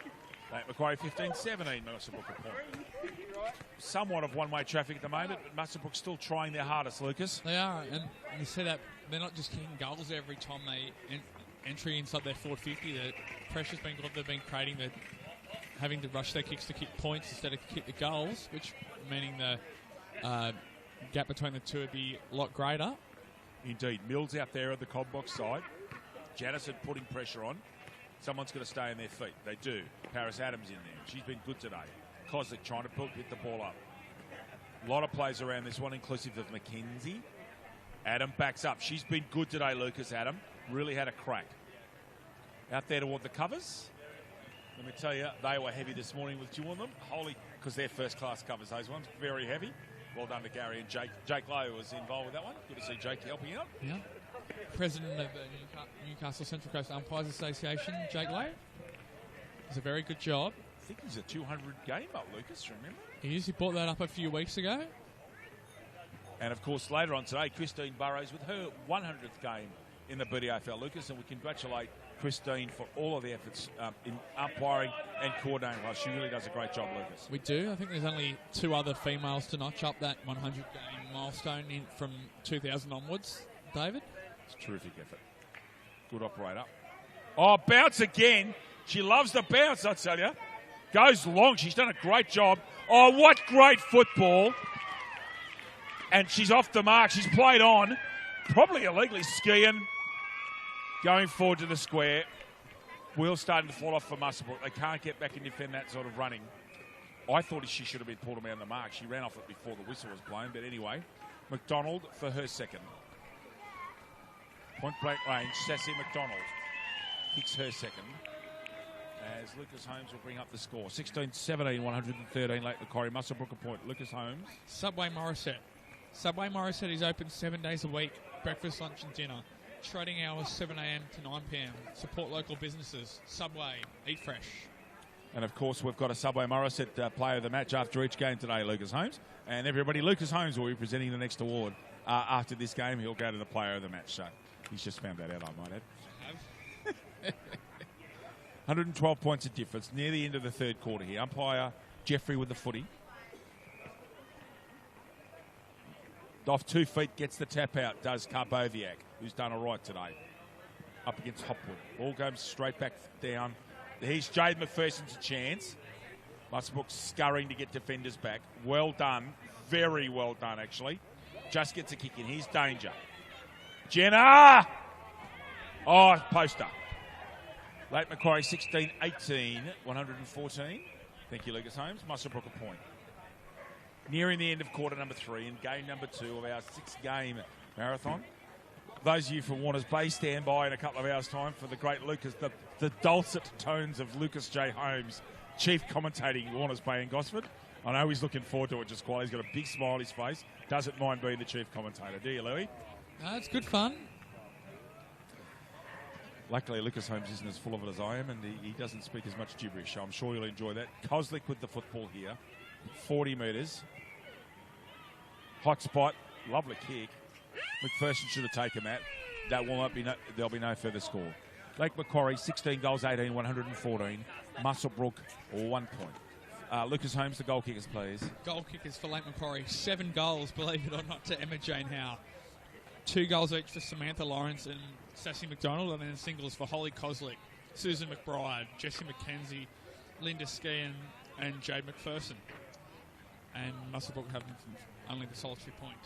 Lake Macquarie 15-17, Muswellbrook a point. Somewhat of one-way traffic at the moment, but Muswellbrook still trying their hardest, Lucas. They are, and you see that they're not just kicking goals every time they entry inside their forward 50. The pressure's been good. They've been creating the having to rush their kicks to kick points instead of kick the goals, which meaning the gap between the two would be a lot greater. Indeed. Mills out there at the cob box side. Janison putting pressure on. Someone's going to stay on their feet. They do. Paris Adams in there. She's been good today. Kozlik trying to hit the ball up. A lot of plays around this one, inclusive of McKenzie. Adam backs up. She's been good today, Lucas Adam. Really had a crack. Out there toward the covers. Let me tell you, they were heavy this morning with two on them. Holy, because they're first-class covers, those ones. Very heavy. Well done to Gary and Jake. Jake Lowe was involved with that one. Good to see Jake helping out. Yeah. President of the Newcastle Central Coast Umpires Association, Jake Lowe. Does a very good job. I think he's a 200 game up, Lucas, remember? He is. He brought that up a few weeks ago. And, of course, later on today, Christine Burrows with her 100th game in the BDAFL, Lucas, and we congratulate Christine for all of the efforts in umpiring and coordinating. Well, she really does a great job, Lucas. We do. I think there's only two other females to notch up that 100-game milestone from 2000 onwards, David. It's a terrific effort. Good operator. Oh, bounce again. She loves the bounce, I tell you. Goes long. She's done a great job. Oh, what great football. And she's off the mark. She's played on. Probably illegally skiing. Going forward to the square. Wheels starting to fall off for Muswellbrook. They can't get back and defend that sort of running. I thought she should have been pulled around the mark. She ran off it before the whistle was blown. But anyway, McDonald for her second. Point blank range. Sassy McDonald kicks her second. As Lucas Holmes will bring up the score. 16-17, 113 Lake Macquarie. Muswellbrook a point. Lucas Holmes. Subway Morisset. Subway Morisset is open 7 days a week. Breakfast, lunch and dinner. Trading hours 7 a.m. to 9 p.m. Support local businesses. Subway. Eat fresh. And, of course, we've got a Subway Morisset player of the match after each game today, Lucas Holmes. And everybody, Lucas Holmes will be presenting the next award after this game. He'll go to the player of the match. So he's just found that out, I might add. 112 points of difference near the end of the third quarter here. Umpire Jeffrey with the footy. Off 2 feet, gets the tap out, does Karboviak, who's done all right today. Up against Hopwood. Ball goes straight back down. Here's Jade McPherson's a chance. Muswellbrook scurrying to get defenders back. Well done. Very well done, actually. Just gets a kick in. Here's danger. Jenna! Oh, poster. Late Macquarie 16-18, 114. Thank you, Lucas Holmes. Muswellbrook a point. Nearing the end of quarter number 3 and game number 2 of our 6-game marathon. Those of you from Warners Bay, stand by in a couple of hours' time for the great Lucas, the dulcet tones of Lucas J. Holmes, chief commentating Warners Bay and Gosford. I know he's looking forward to it just quite. He's got a big smile on his face. Doesn't mind being the chief commentator. Do you, Louis? It's good fun. Luckily, Lucas Holmes isn't as full of it as I am, and he doesn't speak as much gibberish, so I'm sure you'll enjoy that. Kozlik with the football here. 40 metres. Hot spot. Lovely kick. McPherson should have taken that. There'll be no further score. Lake Macquarie, 16 goals, 18, 114. Muswellbrook, 1 point. Lucas Holmes, the goal kickers, please. Goal kickers for Lake Macquarie. 7 goals, believe it or not, to Emma Jane Howe. 2 goals each for Samantha Lawrence and Sassy McDonald, and then singles for Holly Kozlik, Susan McBride, Jessie McKenzie, Linda Skean, and Jade McPherson. And Muswellbrook having only the solitary point.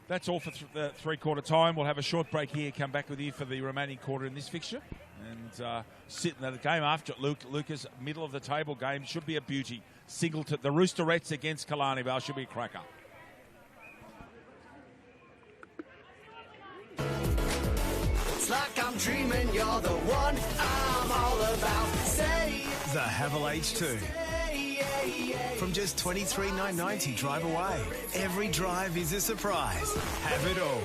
That's all for the three-quarter time. We'll have a short break here, come back with you for the remaining quarter in this fixture. And sitting at the game after Lucas, middle of the table game, should be a beauty. Singleton, the Roosterettes against Killarney Vale should be a cracker. It's like I'm dreaming, you're the one I'm all about. Say The Havel H2. From just $23,990 drive away. Every drive is a surprise. Have it all.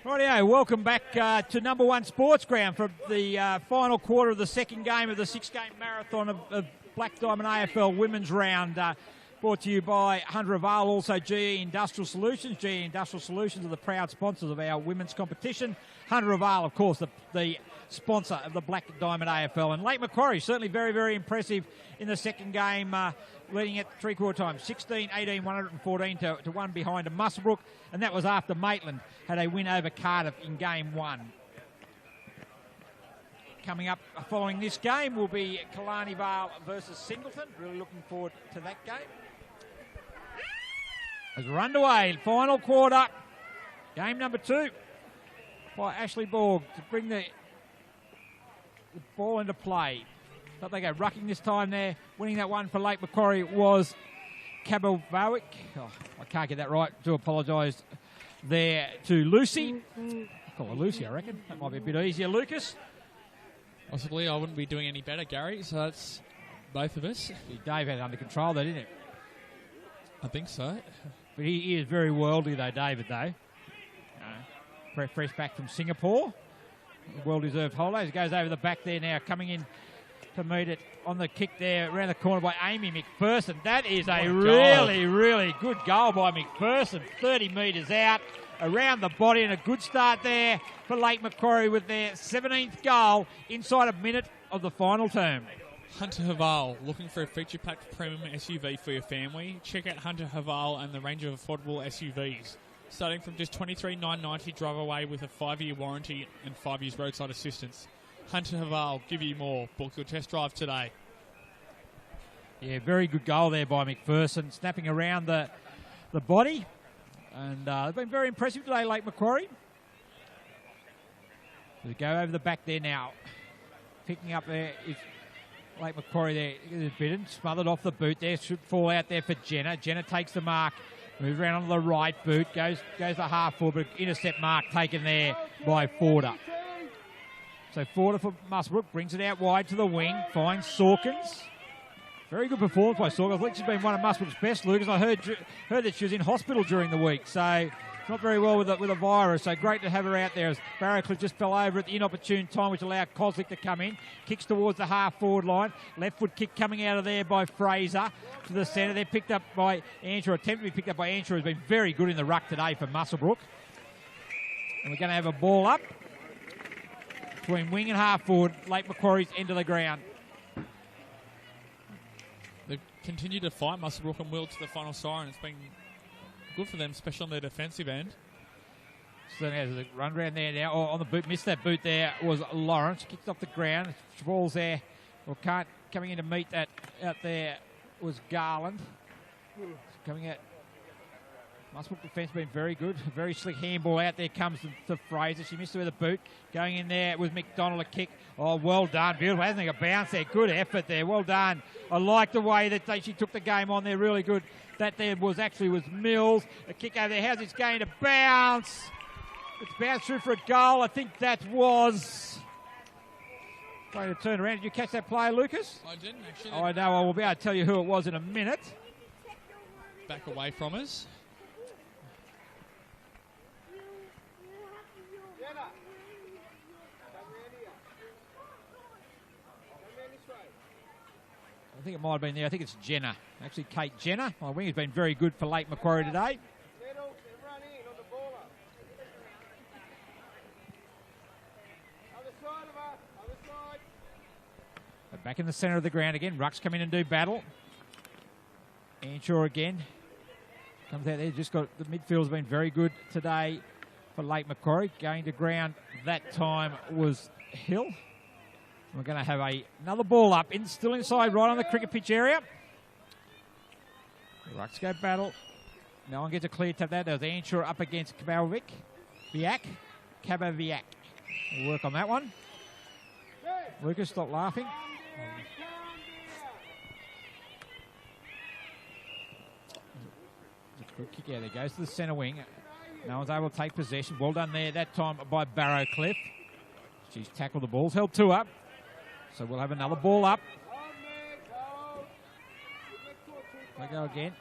Rightio, welcome back to number one Sports Ground for the final quarter of the second game of the six-game marathon of Black Diamond AFL Women's Round. Brought to you by Hunter Aval, also GE Industrial Solutions. GE Industrial Solutions are the proud sponsors of our women's competition. Hunter Aval, of course, the sponsor of the Black Diamond AFL. And Lake Macquarie, certainly very, very impressive in the second game, leading at three-quarter time, 16-18, 114 to 1 behind to Muswellbrook. And that was after Maitland had a win over Cardiff in game one. Coming up following this game will be Killarney Vale versus Singleton. Really looking forward to that game. As we're underway, final quarter, game number 2 by Ashley Borg to bring the ball into play. But they go rucking this time there. Winning that one for Lake Macquarie was Kabelvowick. Oh, I can't get that right. Do apologise there to Lucy. I'll call her Lucy, I reckon. That might be a bit easier. Lucas? Possibly. I wouldn't be doing any better, Gary. So that's both of us. Dave had it under control, though, didn't it? I think so. But he is very worldly, though, David, though. Fresh back from Singapore. Well-deserved holidays. Goes over the back there now, coming in to meet it on the kick there around the corner by Amy McPherson. That is a really good goal by McPherson. 30 metres out, around the body, and a good start there for Lake Macquarie with their 17th goal inside a minute of the final term. Hunter Haval, looking for a feature-packed premium SUV for your family? Check out Hunter Haval and the range of affordable SUVs. Starting from just $23,990, drive away with a 5-year warranty and 5 years roadside assistance. Hunter Haval, give you more. Book your test drive today. Yeah, very good goal there by McPherson, snapping around the body. And they've been very impressive today, Lake Macquarie. They go over the back there now. Picking up there is Lake Macquarie there. Is bitten, smothered off the boot there. Should fall out there for Jenna. Jenna takes the mark. Moves around on the right boot. Goes the half forward, but intercept mark taken there by Forder. So Forder for Muswellbrook brings it out wide to the wing. Finds Sawkins. Very good performance by Sawkins. I think she's been one of Muswellbrook's best, Lucas. I heard that she was in hospital during the week, so not very well with a virus. So great to have her out there as Barracliff just fell over at the inopportune time, which allowed Koslick to come in. Kicks towards the half-forward line. Left foot kick coming out of there by Fraser to the centre. They're picked up by Anshaw. Attempted to be picked up by Anshaw, who's been very good in the ruck today for Muswellbrook. And we're going to have a ball up between wing and half-forward, Lake Macquarie's end of the ground. They've continued to fight Muswellbrook and will to the final siren. It's been good for them, especially on their defensive end. So there's a run round there now. Oh, on the boot, missed that boot there was Lawrence. Kicked off the ground. Ball's there. Well, coming in to meet that out there was Garland. Coming out. Muswellbrook defence been very good. A very slick handball out there comes to Fraser. She missed it with a boot. Going in there was McDonald, a kick. Oh, well done. Beautiful. Hasn't a bounce there. Good effort there. Well done. I like the way that she took the game on there. Really good. That there was Mills. A kick over there. How's it going to bounce? It's bounced through for a goal. I think that was... Trying to turn around. Did you catch that player, Lucas? I didn't, actually. Oh, I know. I will be able to tell you who it was in a minute. Back away from us. I think it might have been there. I think it's Jenner. Actually, Kate Jenner. My wing has been very good for Lake Macquarie today. But back in the centre of the ground again. Rucks come in and do battle. Anshaw again. Comes out there. Just got the midfield's been very good today for Lake Macquarie. Going to ground that time was Hill. We're going to have another ball up, still inside, right on the cricket pitch area. The Rucks go battle. No one gets a clear tap there. There was Anshaw up against Kabaviak. We'll work on that one. Lucas, stop laughing. Good kick out there. Goes to the centre wing. No one's able to take possession. Well done there that time by Barrowcliff. She's tackled the balls, held two up. So we'll have another ball up. They go again.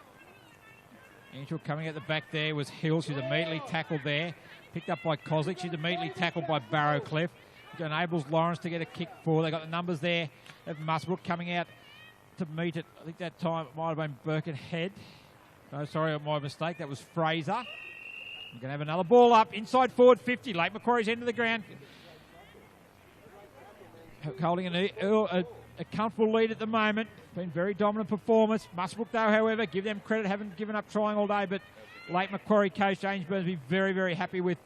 Angel coming at the back there was Hill. She's immediately tackled there. Picked up by Kozlik. She's immediately tackled by Barrowcliff. Which enables Lawrence to get a kick forward. They got the numbers there of Muswellbrook coming out to meet it. I think that time it might have been Birkenhead. No, sorry, my mistake. That was Fraser. We're going to have another ball up. Inside forward 50. Lake Macquarie's end of the ground. Holding a comfortable lead at the moment. Been very dominant performance. Muswellbrook, though, however, give them credit. Haven't given up trying all day, but Lake Macquarie coach James Burnsby very, very happy with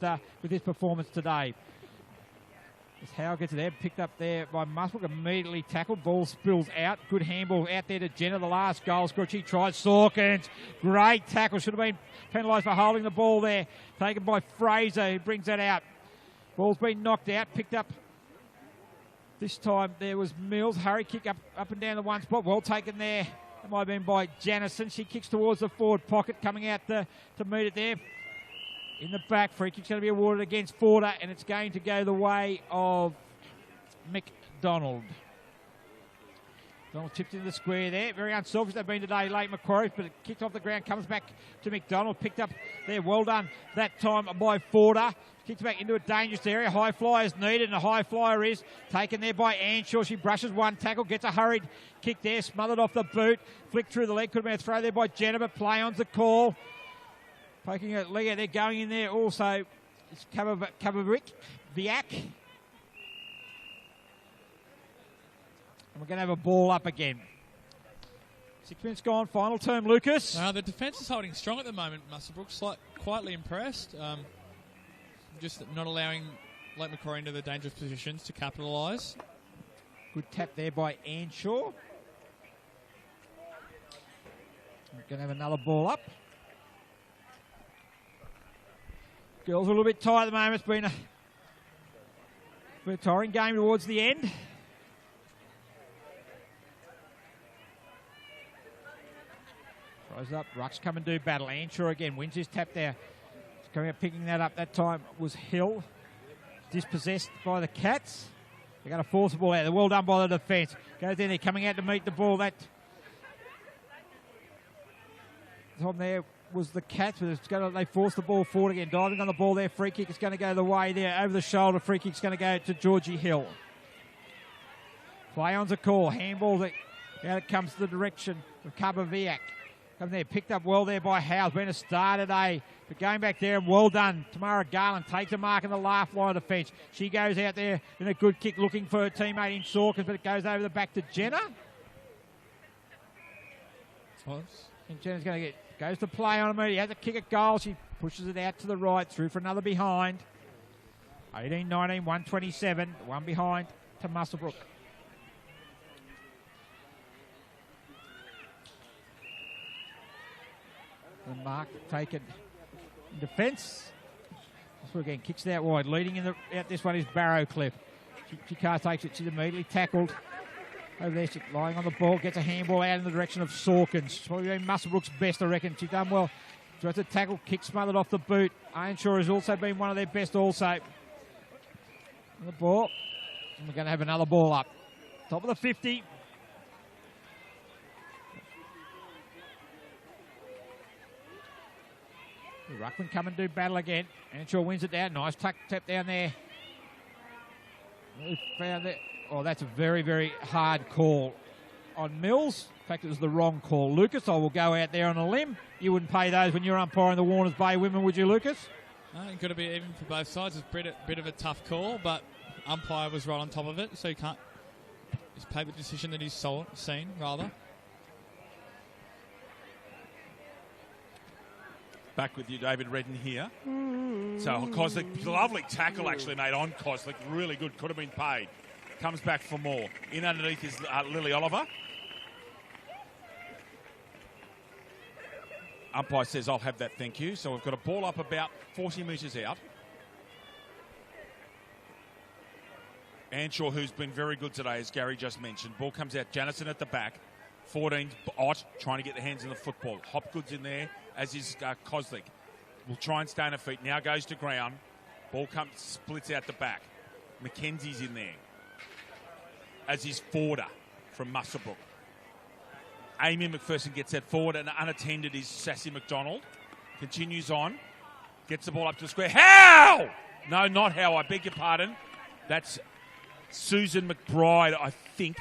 his performance today. As Howe gets it there, picked up there by Muswellbrook, immediately tackled. Ball spills out. Good handball out there to Jenna, the last goal scorer. She tries Sawkins. Great tackle. Should have been penalised for holding the ball there. Taken by Fraser, who brings that out. Ball's been knocked out. Picked up this time. There was Mills. Hurry kick up and down the one spot. Well taken there. That might have been by Janison. She kicks towards the forward pocket, coming out to meet it there. In the back, free kick's going to be awarded against Forder, and it's going to go the way of McDonald. Donald tipped into the square there. Very unselfish they've been today, Lake Macquarie, but it kicked off the ground, comes back to McDonald. Picked up there, well done that time by Forder. Kicks back into a dangerous area. High flyer is needed, and a high flyer is taken there by Anshaw. She brushes one tackle, gets a hurried kick there, smothered off the boot. Flicked through the leg, could have been a throw there by Jenna, but play on's the call. Poking a leg out there, going in there also. It's Viak. And we're going to have a ball up again. 6 minutes gone, final term, Lucas. The defence is holding strong at the moment, Muswellbrook. Quietly impressed. Just not allowing Lake Macquarie into the dangerous positions to capitalise. Good tap there by Anshaw. We're going to have another ball up. Girls are a little bit tight at the moment. It's been a tiring game towards the end. Throws up. Rucks come and do battle. Anshaw again wins his tap there. It's coming up, picking that up. That time was Hill. Dispossessed by the Cats. They're going to force the ball out. They're well done by the defence. Goes in there, coming out to meet the ball. That time there was the Cats, but they force the ball forward again. Diving on the ball there. Free kick is going to go the way there. Over the shoulder. Free kick is going to go to Georgie Hill. Play on's a call. Handball. Out it comes to the direction of Viak. Come there. Picked up well there by Howe. Been a star today. But going back there, and well done. Tamara Garland takes a mark in the last line of defence. She goes out there in a good kick looking for her teammate in Sawkins, but it goes over the back to Jenna. Close. And Jenna's going to goes to play on him. He has a kick at goal. She pushes it out to the right, through for another behind. 18-19, 127. One behind to Muswellbrook. The mark taken in defence. So again, kicks it out wide. Leading in out this one is Barrowcliff. She can't take it. She's immediately tackled. Over there, she's lying on the ball, gets a handball out in the direction of Sawkins. It's probably been Muswellbrook's best, I reckon. She's done well. Tries to tackle, kick smothered off the boot. Ironshaw has also been one of their best also. On the ball. And we're going to have another ball up. Top of the 50. Ruckman come and do battle again. Ironshaw wins it down. Nice tap down there. Found it. Oh, that's a very, very hard call on Mills. In fact, it was the wrong call. Lucas, I will go out there on a limb. You wouldn't pay those when you're umpiring the Warners Bay women, would you, Lucas? Got to be even for both sides. It's a bit of a tough call, but umpire was right on top of it, so you can't just pay the decision that he's seen, rather. Back with you, David Redden here. So Kozlik, lovely tackle actually made on Kozlik. Really good, could have been paid. Comes back for more. In underneath is Lily Oliver. Umpire says, I'll have that, thank you. So we've got a ball up about 40 metres out. Anshaw, who's been very good today, as Gary just mentioned. Ball comes out, Janison at the back. 14, Ott trying to get the hands in the football. Hopgood's in there, as is Kozlik. Will try and stay on her feet. Now goes to ground. Ball comes, splits out the back. Mackenzie's in there, as is Forder from Muswellbrook. Amy McPherson gets that forward, and unattended is Sassy McDonald. Continues on. Gets the ball up to the square. How? No, not how. I beg your pardon. That's Susan McBride, I think.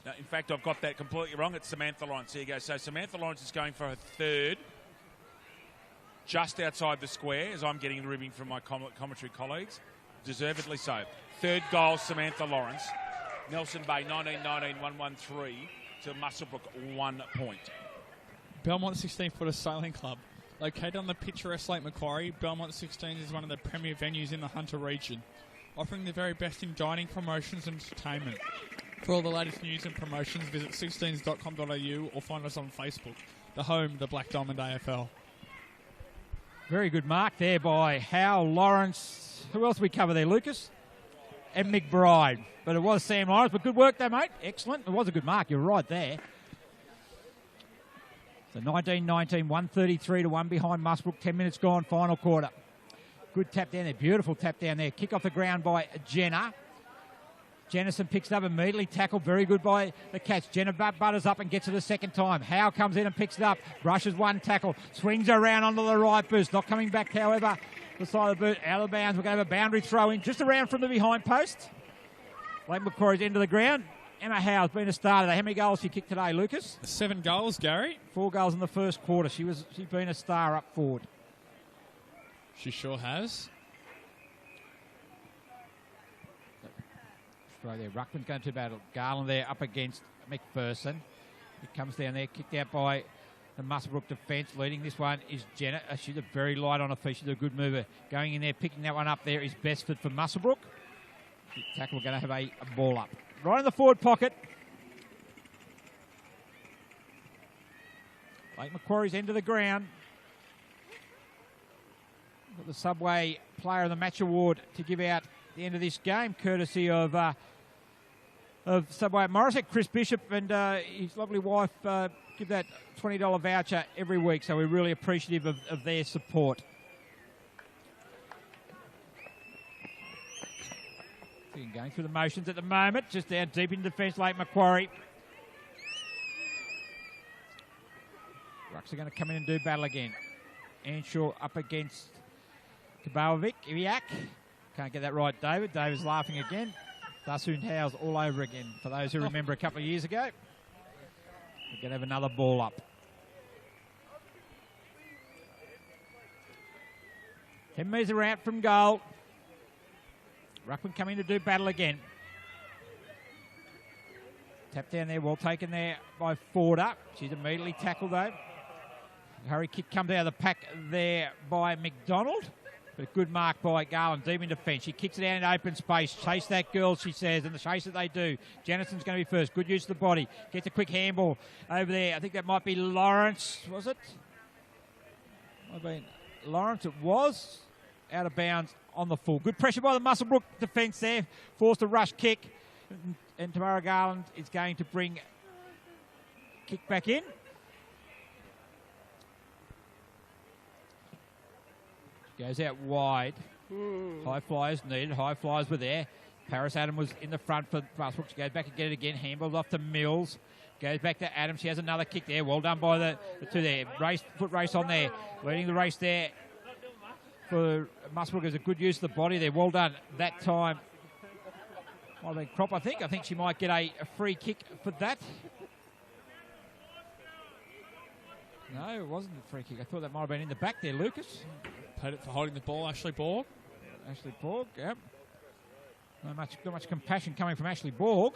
No, in fact, I've got that completely wrong. It's Samantha Lawrence. There you go. So Samantha Lawrence is going for her third, just outside the square, as I'm getting the ribbing from my commentary colleagues. Deservedly so. Third goal, Samantha Lawrence. Nelson Bay, 19-19, 1-1-3 to Muswellbrook, 1 point. Belmont 16-footer Sailing Club. Located on the picturesque Lake Macquarie, Belmont 16 is one of the premier venues in the Hunter region, offering the very best in dining, promotions and entertainment. For all the latest news and promotions, visit 16s.com.au or find us on Facebook, the home of the Black Diamond AFL. Very good mark there by Hal, Lawrence. Who else did we cover there, Lucas? And McBride. But it was Sam Lawrence. But good work there, mate. Excellent. It was a good mark. You're right there. So 19-19, 133 to 1 behind Muswellbrook. 10 minutes gone, final quarter. Good tap down there. Beautiful tap down there. Kick off the ground by Jenna. Jennison picks it up immediately. Tackled very good by the Cats. Jenna butters up and gets it a second time. Howe comes in and picks it up. Brushes one tackle. Swings around onto the right boost. Not coming back, however. The side of the boot. Out of bounds. We're going to have a boundary throw in just around from the behind post. Lake Macquarie's end of the ground. Emma Howe's been a starter. How many goals she kicked today, Lucas? 7 goals, Gary. 4 goals in the first quarter. She's been a star up forward. She sure has. Right there. Ruckman's going to battle. Garland there up against McPherson. It comes down there, kicked out by the Muswellbrook defence. Leading this one is Jenna. She's a very light on her feet. She's a good mover. Going in there, picking that one up there is Bestford for Muswellbrook. Tackle, we're going to have a ball up. Right in the forward pocket. Lake Macquarie's end of the ground. Got the Subway Player of the Match Award to give out at the end of this game, courtesy of Subway at Morisset. Chris Bishop and his lovely wife give that $20 voucher every week, so we're really appreciative of their support. Going through the motions at the moment, just down deep in defence, Lake Macquarie. Rucks are going to come in and do battle again. Anshaw up against Kabalovic. Iviak. Can't get that right, David. David's laughing again. Dasun Howes all over again. For those who remember a couple of years ago. We're going to have another ball up. 10 metres out from goal. Ruckman coming to do battle again. Tap down there, well taken there by Forder. She's immediately tackled though. Hurry kick comes out of the pack there by McDonald. But a good mark by Garland, deep in defence. She kicks it out in open space. Chase that girl, she says, and the chase that they do. Janison's going to be first. Good use of the body. Gets a quick handball over there. I think that might be Lawrence, was it? Might have been Lawrence, it was. Out of bounds on the full. Good pressure by the Muswellbrook defence there. Forced a rush kick. And Tamara Garland is going to bring kick back in. Goes out wide. High flyers needed. High flyers were there. Paris Adam was in the front for Muswellbrook. She goes back and get it again. Handballs off to Mills. Goes back to Adam. She has another kick there. Well done by the two there. Foot race on there. Leading the race there. For Muswellbrook is a good use of the body there. Well done that time. Well, then Crop, I think. I think she might get a free kick for that. No, it wasn't a free kick. I thought that might have been in the back there, Lucas. Paid it for holding the ball, Ashley Borg. Ashley Borg, yep. Not much compassion coming from Ashley Borg.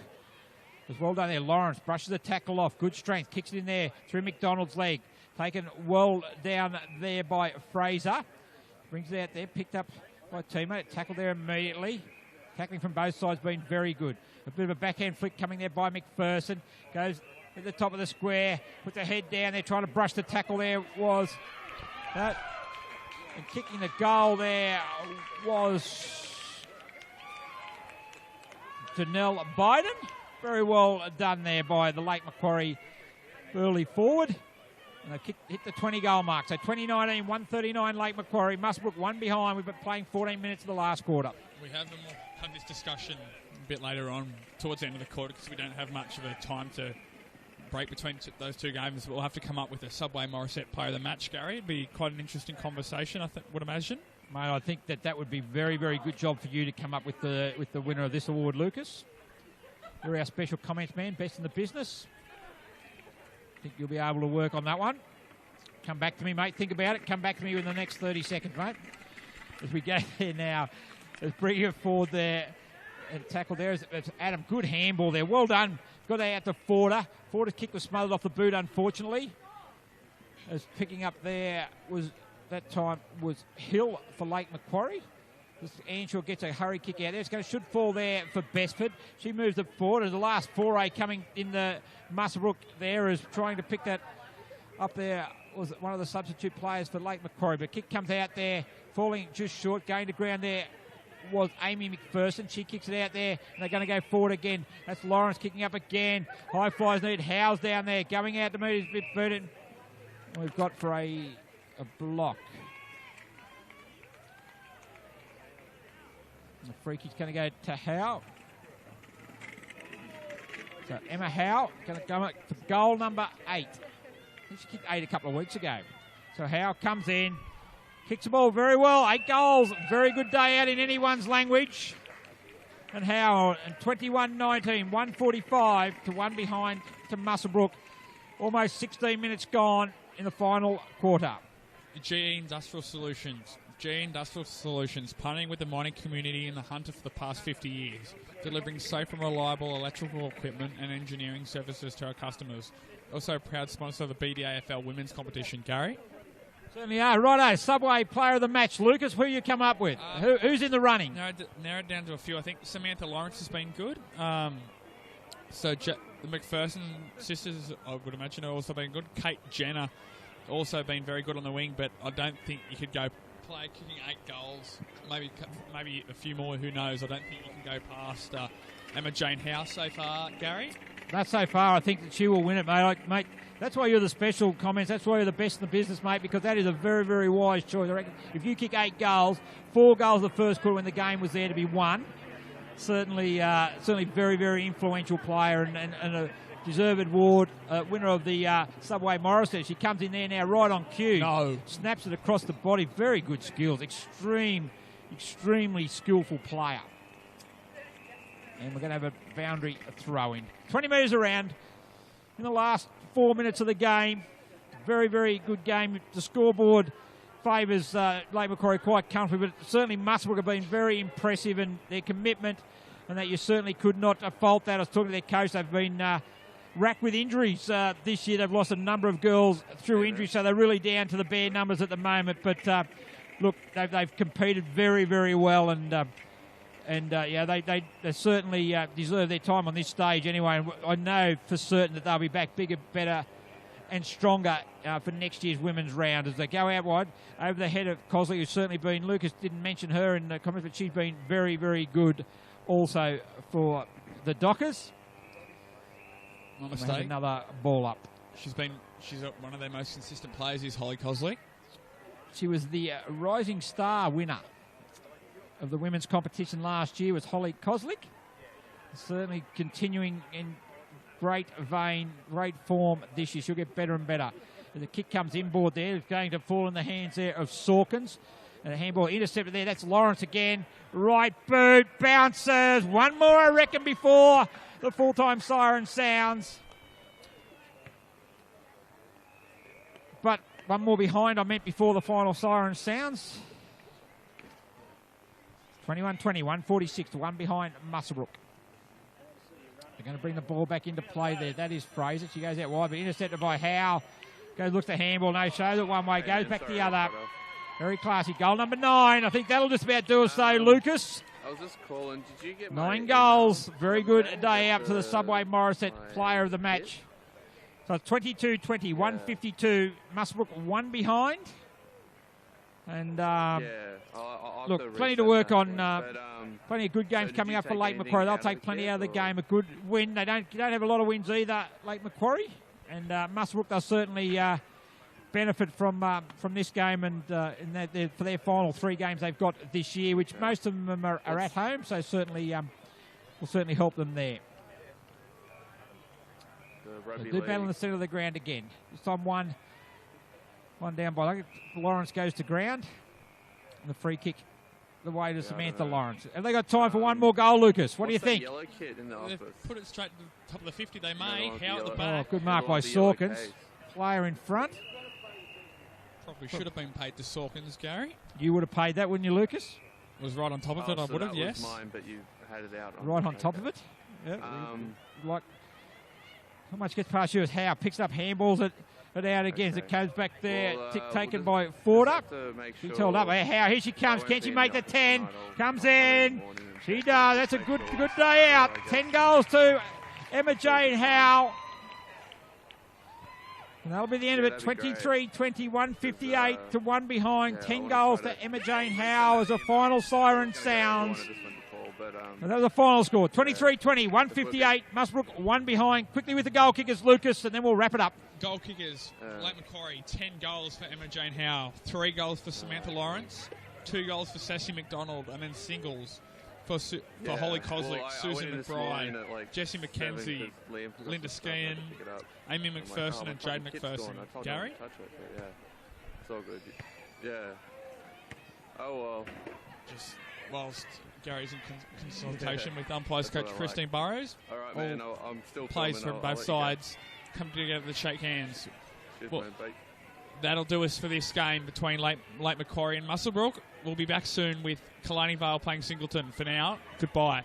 It was well done there. Lawrence brushes the tackle off. Good strength. Kicks it in there through McDonald's leg. Taken well down there by Fraser. Brings it out there, picked up by a teammate, tackled there immediately. Tackling from both sides been very good. A bit of a backhand flick coming there by McPherson. Goes at the top of the square, puts her head down there, trying to brush the tackle there was that. And kicking the goal there was Janelle Biden. Very well done there by the Lake Macquarie early forward. And they've hit the 20-goal mark. So 2019, 139 Lake Macquarie. Muswellbrook one behind. We've been playing 14 minutes of the last quarter. We have them. We'll have this discussion a bit later on towards the end of the quarter because we don't have much of a time to break between those two games, we'll have to come up with a Subway Morissette player of the match, Gary. It'd be quite an interesting conversation, I would imagine. Mate, I think that would be very, very good job for you to come up with the winner of this award, Lucas. You're our special comments man, best in the business. I think you'll be able to work on that one. Come back to me, mate. Think about it. Come back to me in the next 30 seconds, mate. As we go there now, let's bring it forward there and tackle there. It's Adam, good handball there. Well done. Got that out to Forder. Forder's kick was smothered off the boot, unfortunately. As picking up there was... That time was Hill for Lake Macquarie. Anshaw gets a hurry kick out there. It's going to should fall there for Bestford. She moves it forward. As the last foray coming in the Muswellbrook there is trying to pick that up there. Was one of the substitute players for Lake Macquarie. But kick comes out there, falling just short. Going to ground there was Amy McPherson. She kicks it out there, and they're going to go forward again. That's Lawrence kicking up again. High flies need Howes down there. Going out to meet his Burton. We've got for a block. The free kick's going to go to Howe. So Emma Howe going to go for goal number 8. She kicked 8 a couple of weeks ago. So Howe comes in, kicks the ball very well. 8 goals. Very good day out in anyone's language. And Howe, 21-19, 145 to 1 behind to Muswellbrook. Almost 16 minutes gone in the final quarter. GE Industrial Solutions. GE Industrial Solutions, partnering with the mining community in the Hunter for the past 50 years, delivering safe and reliable electrical equipment and engineering services to our customers. Also a proud sponsor of the BDAFL women's competition. Gary? Certainly are. Righto, Subway player of the match. Lucas, who you come up with? Who's in the running? Narrowed down to a few. I think Samantha Lawrence has been good. The McPherson sisters, I would imagine, have also been good. Kate Jenner also been very good on the wing, but I don't think you could go play kicking 8 goals, maybe a few more, who knows. I don't think you can go past Emma Jane House so far, Gary. Not so far. I think that she will win it, mate. That's why you're the special comments. That's why you're the best in the business, mate, because that is a very, very wise choice. I reckon if you kick 8 goals, 4 goals the first quarter when the game was there to be won, certainly very, very influential player and a deserved award, winner of the Subway Morissette. She comes in there now right on cue. No. Snaps it across the body. Very good skills. Extremely skillful player. And we're going to have a boundary throw in. 20 metres around in the last 4 minutes of the game. Very, very good game. The scoreboard favours Lake Macquarie quite comfortably, but certainly Muswellbrook have been very impressive in their commitment, and that you certainly could not fault that. I was talking to their coach. They've been racked with injuries this year. They've lost a number of girls through injury, so they're really down to the bare numbers at the moment. But look, they've competed very, very well, and they certainly deserve their time on this stage anyway. And I know for certain that they'll be back bigger, better, and stronger for next year's women's round as they go out wide over the head of Cosley, who's certainly been. Lucas didn't mention her in the comments, but she's been very, very good also for the Dockers. Not a mistake. Another ball up. She's one of their most consistent players is Holly Cosley. She was the Rising Star winner of the women's competition last year, was Holly Koslick. Certainly continuing in great vein, great form this year. She'll get better and better. And the kick comes inboard there. It's going to fall in the hands there of Sawkins. And a handball intercepted there. That's Lawrence again. Right boot, bounces. One more, I reckon, before the full-time siren sounds. But one more behind, I meant before the final siren sounds. 21-20, 146 to 1 behind Muswellbrook. They're going to bring the ball back into play there. That is Fraser. She goes out wide, but intercepted by Howe. Goes, looks to handball. No, shows it one way. Goes back the other. Very classy. Goal number 9. I think that'll just about do us, though, Lucas. I was just calling. Did you get 9 goals. Very good day out to the Subway Morissette player of the match. So 22-20, 152. Muswellbrook 1 behind. And look, plenty to work on. Plenty of good games coming up for Lake Macquarie. They'll take plenty out of the game. A good win. They don't have a lot of wins either, Lake Macquarie. And Muswellbrook, they'll certainly benefit from this game and for their final 3 games they've got this year, which most of them are at home. So certainly will certainly help them there. Good. rugby Do battle in league. the centre of the ground again. This time one down by Lawrence goes to ground. And the free kick the way to Samantha Lawrence. Have they got time for one more goal, Lucas? What do you What's that think? yellow kid in the They've office? put it straight to the top of the 50. They may. Yeah, Howe at the yellow. back. Oh, good mark by The yellow Sawkins. case. Player in front. Probably should have been paid to Sawkins, Gary. You would have paid that, wouldn't you, Lucas? Was right on top of it, I So would have, that yes. was mine, but you had it out. Right on top of it. Yeah. Like, how much gets past you as Howe picks up handballs it out again as it Okay. comes back there. Well, Taken we'll by just Forder. have to make She's sure held up. Hey, Howe, here she comes. won't Can be she in make the the office 10? tonight. I'll Comes come in in. the morning and She check does. it, That's a make good sure day out. I get 10 goals to Emma Jane Howe. And that'll be the end of it. that'd be 23-21, 58 to 1 behind. yeah, I 10 wanna goals try to to- Emma Jane Howe as a final siren Wanted sounds. this one to fall, but, And that was the final score. 23-20, 158. Muswellbrook 1 behind. Quickly with the goal kickers, Lucas, and then we'll wrap it up. Goal kickers, Lake Macquarie, 10 goals for Emma Jane Howe, 3 goals for Samantha Lawrence, 2 goals for Sassy McDonald, and then singles for yeah. Holly Koslick, Well, I Susan went in this morning McBride, at, like, Jessie 7 McKenzie, 'cause Liam forgot Linda some stuff, I had to Skean, pick it up. Amy I'm like, McPherson, my and Jade fucking kit's McPherson. gone. I told Gary? you not to touch it, but yeah, it's all good. Yeah. Oh well. Just whilst Gary's in consultation with umpires That's what coach I like. Christine Burrows, All right, all man. I'm still players filming. from I'll both let you go. sides come together to shake hands. Cheers, Well, man. Bye. That'll do us for this game between Lake Macquarie and Muswellbrook. We'll be back soon with Kalani Vale playing Singleton. For now, goodbye.